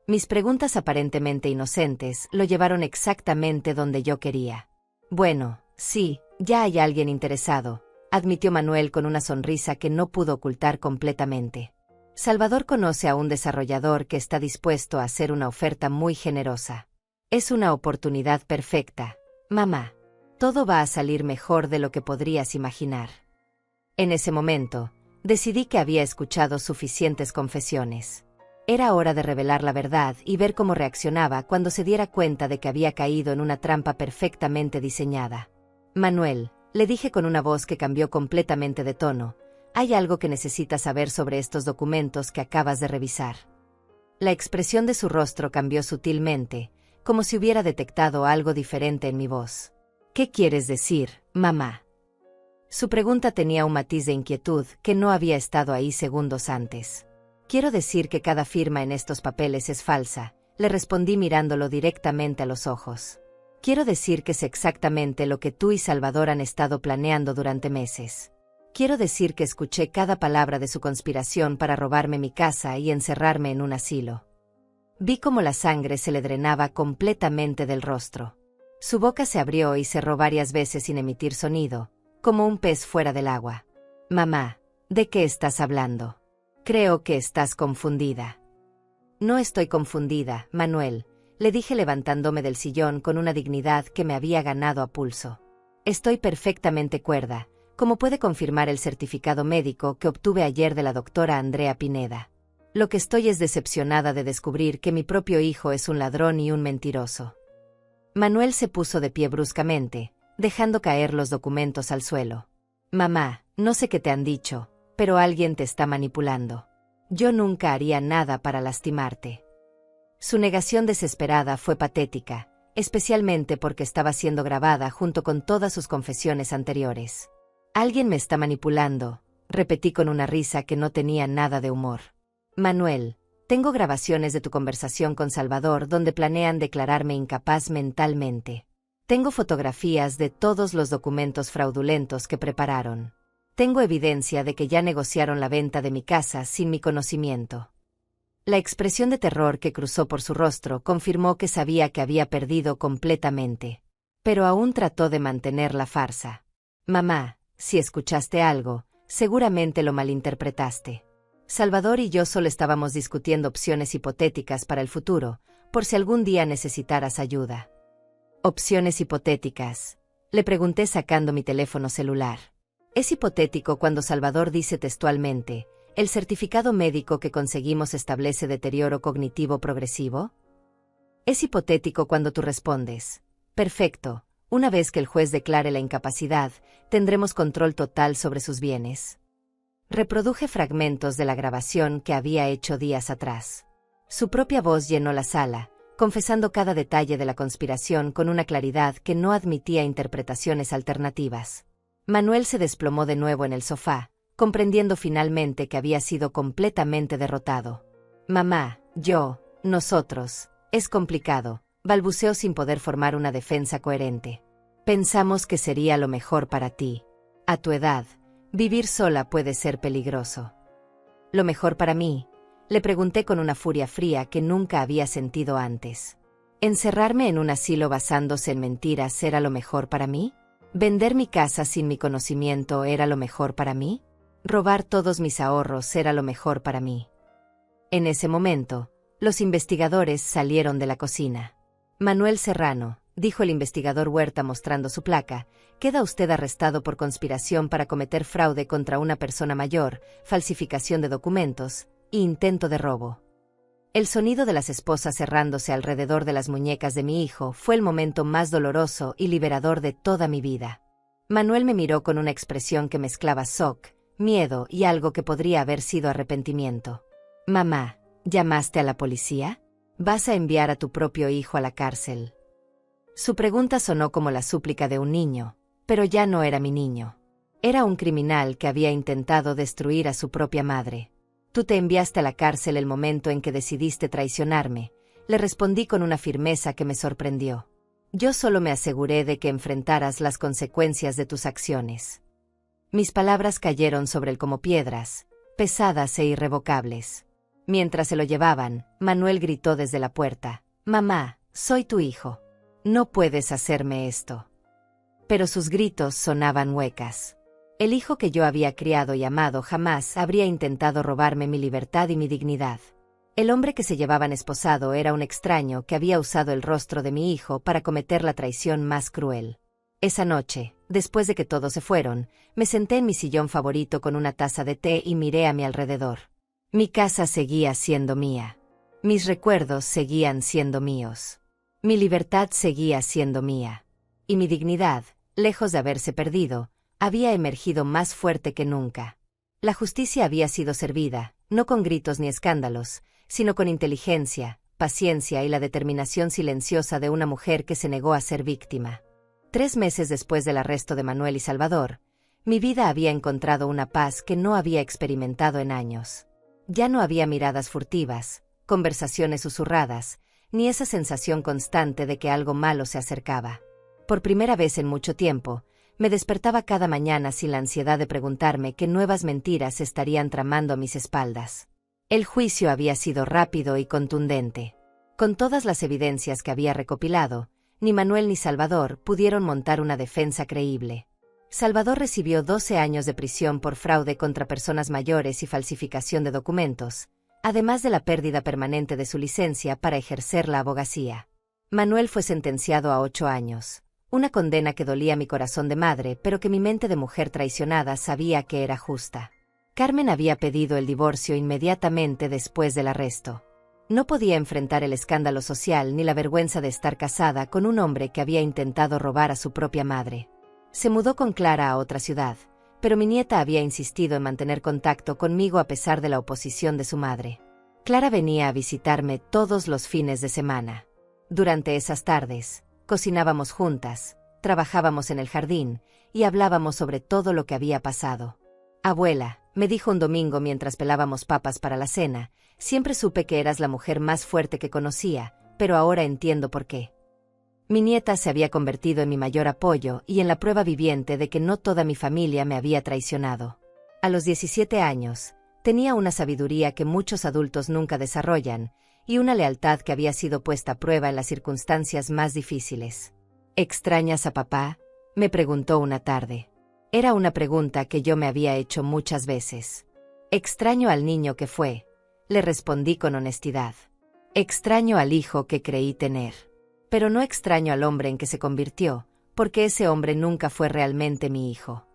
Mis preguntas aparentemente inocentes lo llevaron exactamente donde yo quería. «Bueno, sí, ya hay alguien interesado», admitió Manuel con una sonrisa que no pudo ocultar completamente. «Salvador conoce a un desarrollador que está dispuesto a hacer una oferta muy generosa. Es una oportunidad perfecta, mamá. Todo va a salir mejor de lo que podrías imaginar». En ese momento, decidí que había escuchado suficientes confesiones. Era hora de revelar la verdad y ver cómo reaccionaba cuando se diera cuenta de que había caído en una trampa perfectamente diseñada. «Manuel», le dije con una voz que cambió completamente de tono, «hay algo que necesitas saber sobre estos documentos que acabas de revisar». La expresión de su rostro cambió sutilmente, como si hubiera detectado algo diferente en mi voz. «¿Qué quieres decir, mamá?». Su pregunta tenía un matiz de inquietud que no había estado ahí segundos antes. «Quiero decir que cada firma en estos papeles es falsa», le respondí mirándolo directamente a los ojos. «Quiero decir que sé exactamente lo que tú y Salvador han estado planeando durante meses. Quiero decir que escuché cada palabra de su conspiración para robarme mi casa y encerrarme en un asilo». Vi cómo la sangre se le drenaba completamente del rostro. Su boca se abrió y cerró varias veces sin emitir sonido, como un pez fuera del agua. Mamá, ¿de qué estás hablando? Creo que estás confundida. No estoy confundida, Manuel, le dije levantándome del sillón con una dignidad que me había ganado a pulso. Estoy perfectamente cuerda, como puede confirmar el certificado médico que obtuve ayer de la doctora Andrea Pineda. Lo que estoy es decepcionada de descubrir que mi propio hijo es un ladrón y un mentiroso. Manuel se puso de pie bruscamente, dejando caer los documentos al suelo. Mamá, no sé qué te han dicho, pero alguien te está manipulando. Yo nunca haría nada para lastimarte. Su negación desesperada fue patética, especialmente porque estaba siendo grabada junto con todas sus confesiones anteriores. Alguien me está manipulando, repetí con una risa que no tenía nada de humor. Manuel, tengo grabaciones de tu conversación con Salvador donde planean declararme incapaz mentalmente. Tengo fotografías de todos los documentos fraudulentos que prepararon. Tengo evidencia de que ya negociaron la venta de mi casa sin mi conocimiento. La expresión de terror que cruzó por su rostro confirmó que sabía que había perdido completamente. Pero aún trató de mantener la farsa. Mamá, si escuchaste algo, seguramente lo malinterpretaste. Salvador y yo solo estábamos discutiendo opciones hipotéticas para el futuro, por si algún día necesitaras ayuda. Opciones hipotéticas. Le pregunté sacando mi teléfono celular. Es hipotético cuando Salvador dice textualmente, ¿el certificado médico que conseguimos establece deterioro cognitivo progresivo? Es hipotético cuando tú respondes, perfecto, una vez que el juez declare la incapacidad, tendremos control total sobre sus bienes. Reproduje fragmentos de la grabación que había hecho días atrás. Su propia voz llenó la sala, confesando cada detalle de la conspiración con una claridad que no admitía interpretaciones alternativas. Manuel se desplomó de nuevo en el sofá, comprendiendo finalmente que había sido completamente derrotado. Mamá, nosotros, es complicado, balbuceó sin poder formar una defensa coherente. Pensamos que sería lo mejor para ti. A tu edad, vivir sola puede ser peligroso. ¿Lo mejor para mí? Le pregunté con una furia fría que nunca había sentido antes. ¿Encerrarme en un asilo basándose en mentiras era lo mejor para mí? ¿Vender mi casa sin mi conocimiento era lo mejor para mí? ¿Robar todos mis ahorros era lo mejor para mí? En ese momento, los investigadores salieron de la cocina. Manuel Serrano, dijo el investigador Huerta mostrando su placa, queda usted arrestado por conspiración para cometer fraude contra una persona mayor, falsificación de documentos e intento de robo. El sonido de las esposas cerrándose alrededor de las muñecas de mi hijo fue el momento más doloroso y liberador de toda mi vida. Manuel me miró con una expresión que mezclaba shock, miedo y algo que podría haber sido arrepentimiento. Mamá, ¿llamaste a la policía? ¿Vas a enviar a tu propio hijo a la cárcel? Su pregunta sonó como la súplica de un niño, pero ya no era mi niño. Era un criminal que había intentado destruir a su propia madre. Tú te enviaste a la cárcel el momento en que decidiste traicionarme, le respondí con una firmeza que me sorprendió. Yo solo me aseguré de que enfrentaras las consecuencias de tus acciones. Mis palabras cayeron sobre él como piedras, pesadas e irrevocables. Mientras se lo llevaban, Manuel gritó desde la puerta, «Mamá, soy tu hijo. No puedes hacerme esto». Pero sus gritos sonaban huecas. El hijo que yo había criado y amado jamás habría intentado robarme mi libertad y mi dignidad. El hombre que se llevaban esposado era un extraño que había usado el rostro de mi hijo para cometer la traición más cruel. Esa noche, después de que todos se fueron, me senté en mi sillón favorito con una taza de té y miré a mi alrededor. Mi casa seguía siendo mía. Mis recuerdos seguían siendo míos. Mi libertad seguía siendo mía. Y mi dignidad, lejos de haberse perdido, había emergido más fuerte que nunca. La justicia había sido servida, no con gritos ni escándalos, sino con inteligencia, paciencia y la determinación silenciosa de una mujer que se negó a ser víctima. 3 meses después del arresto de Manuel y Salvador, mi vida había encontrado una paz que no había experimentado en años. Ya no había miradas furtivas, conversaciones susurradas, ni esa sensación constante de que algo malo se acercaba. Por primera vez en mucho tiempo, me despertaba cada mañana sin la ansiedad de preguntarme qué nuevas mentiras estarían tramando a mis espaldas. El juicio había sido rápido y contundente. Con todas las evidencias que había recopilado, ni Manuel ni Salvador pudieron montar una defensa creíble. Salvador recibió 12 años de prisión por fraude contra personas mayores y falsificación de documentos, además de la pérdida permanente de su licencia para ejercer la abogacía. Manuel fue sentenciado a 8 años, una condena que dolía mi corazón de madre, pero que mi mente de mujer traicionada sabía que era justa. Carmen había pedido el divorcio inmediatamente después del arresto. No podía enfrentar el escándalo social ni la vergüenza de estar casada con un hombre que había intentado robar a su propia madre. Se mudó con Clara a otra ciudad, pero mi nieta había insistido en mantener contacto conmigo a pesar de la oposición de su madre. Clara venía a visitarme todos los fines de semana. Durante esas tardes, cocinábamos juntas, trabajábamos en el jardín y hablábamos sobre todo lo que había pasado. «Abuela», me dijo un domingo mientras pelábamos papas para la cena, «siempre supe que eras la mujer más fuerte que conocía, pero ahora entiendo por qué». Mi nieta se había convertido en mi mayor apoyo y en la prueba viviente de que no toda mi familia me había traicionado. A los 17 años, tenía una sabiduría que muchos adultos nunca desarrollan, y una lealtad que había sido puesta a prueba en las circunstancias más difíciles. «¿Extrañas a papá?», me preguntó una tarde. Era una pregunta que yo me había hecho muchas veces. «Extraño al niño que fue», le respondí con honestidad. «Extraño al hijo que creí tener. Pero no extraño al hombre en que se convirtió, porque ese hombre nunca fue realmente mi hijo».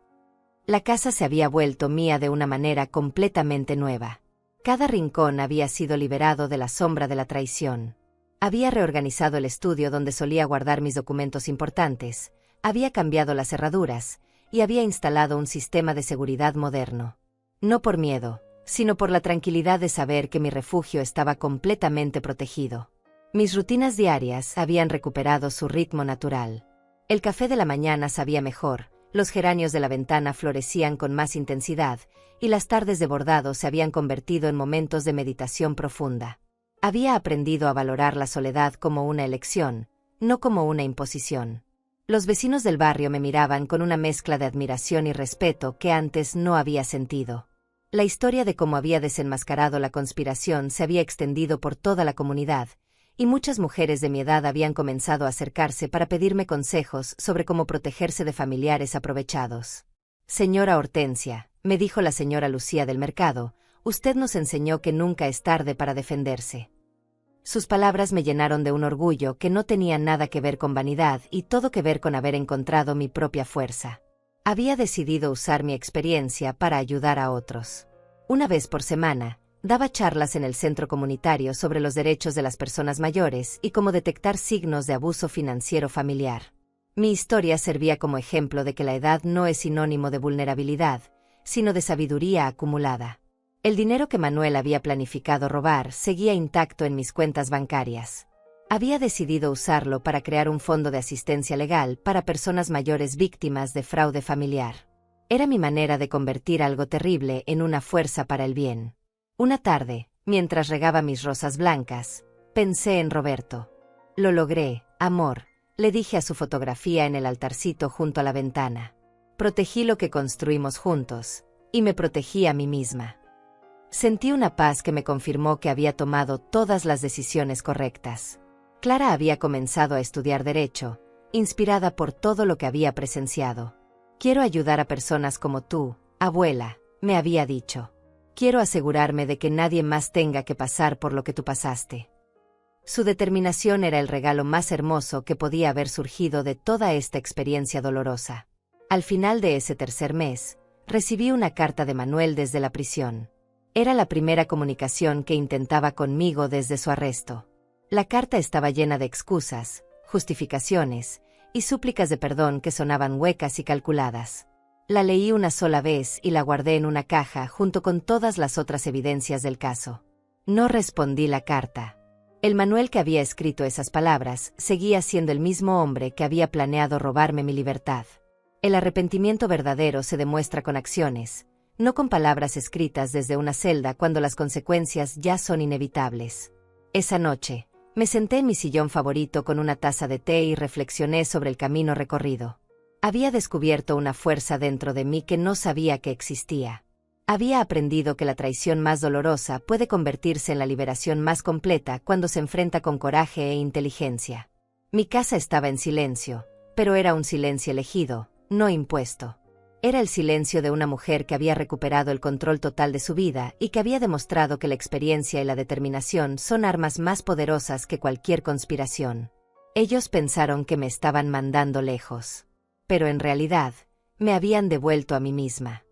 La casa se había vuelto mía de una manera completamente nueva. Cada rincón había sido liberado de la sombra de la traición. Había reorganizado el estudio donde solía guardar mis documentos importantes, había cambiado las cerraduras, y había instalado un sistema de seguridad moderno. No por miedo, sino por la tranquilidad de saber que mi refugio estaba completamente protegido. Mis rutinas diarias habían recuperado su ritmo natural. El café de la mañana sabía mejor, los geranios de la ventana florecían con más intensidad, y las tardes de bordado se habían convertido en momentos de meditación profunda. Había aprendido a valorar la soledad como una elección, no como una imposición. Los vecinos del barrio me miraban con una mezcla de admiración y respeto que antes no había sentido. La historia de cómo había desenmascarado la conspiración se había extendido por toda la comunidad, y muchas mujeres de mi edad habían comenzado a acercarse para pedirme consejos sobre cómo protegerse de familiares aprovechados. «Señora Hortensia», me dijo la señora Lucía del mercado, «usted nos enseñó que nunca es tarde para defenderse». Sus palabras me llenaron de un orgullo que no tenía nada que ver con vanidad y todo que ver con haber encontrado mi propia fuerza. Había decidido usar mi experiencia para ayudar a otros. Una vez por semana, daba charlas en el centro comunitario sobre los derechos de las personas mayores y cómo detectar signos de abuso financiero familiar. Mi historia servía como ejemplo de que la edad no es sinónimo de vulnerabilidad, sino de sabiduría acumulada. El dinero que Manuel había planificado robar seguía intacto en mis cuentas bancarias. Había decidido usarlo para crear un fondo de asistencia legal para personas mayores víctimas de fraude familiar. Era mi manera de convertir algo terrible en una fuerza para el bien. Una tarde, mientras regaba mis rosas blancas, pensé en Roberto. «Lo logré, amor», le dije a su fotografía en el altarcito junto a la ventana. Protegí lo que construimos juntos, y me protegí a mí misma. Sentí una paz que me confirmó que había tomado todas las decisiones correctas. Clara había comenzado a estudiar Derecho, inspirada por todo lo que había presenciado. «Quiero ayudar a personas como tú, abuela», me había dicho. «Quiero asegurarme de que nadie más tenga que pasar por lo que tú pasaste». Su determinación era el regalo más hermoso que podía haber surgido de toda esta experiencia dolorosa. Al final de ese tercer mes, recibí una carta de Manuel desde la prisión. Era la primera comunicación que intentaba conmigo desde su arresto. La carta estaba llena de excusas, justificaciones y súplicas de perdón que sonaban huecas y calculadas. La leí una sola vez y la guardé en una caja junto con todas las otras evidencias del caso. No respondí la carta. El Manuel que había escrito esas palabras seguía siendo el mismo hombre que había planeado robarme mi libertad. El arrepentimiento verdadero se demuestra con acciones, no con palabras escritas desde una celda cuando las consecuencias ya son inevitables. Esa noche, me senté en mi sillón favorito con una taza de té y reflexioné sobre el camino recorrido. Había descubierto una fuerza dentro de mí que no sabía que existía. Había aprendido que la traición más dolorosa puede convertirse en la liberación más completa cuando se enfrenta con coraje e inteligencia. Mi casa estaba en silencio, pero era un silencio elegido, no impuesto. Era el silencio de una mujer que había recuperado el control total de su vida y que había demostrado que la experiencia y la determinación son armas más poderosas que cualquier conspiración. Ellos pensaron que me estaban mandando lejos. Pero en realidad, me habían devuelto a mí misma.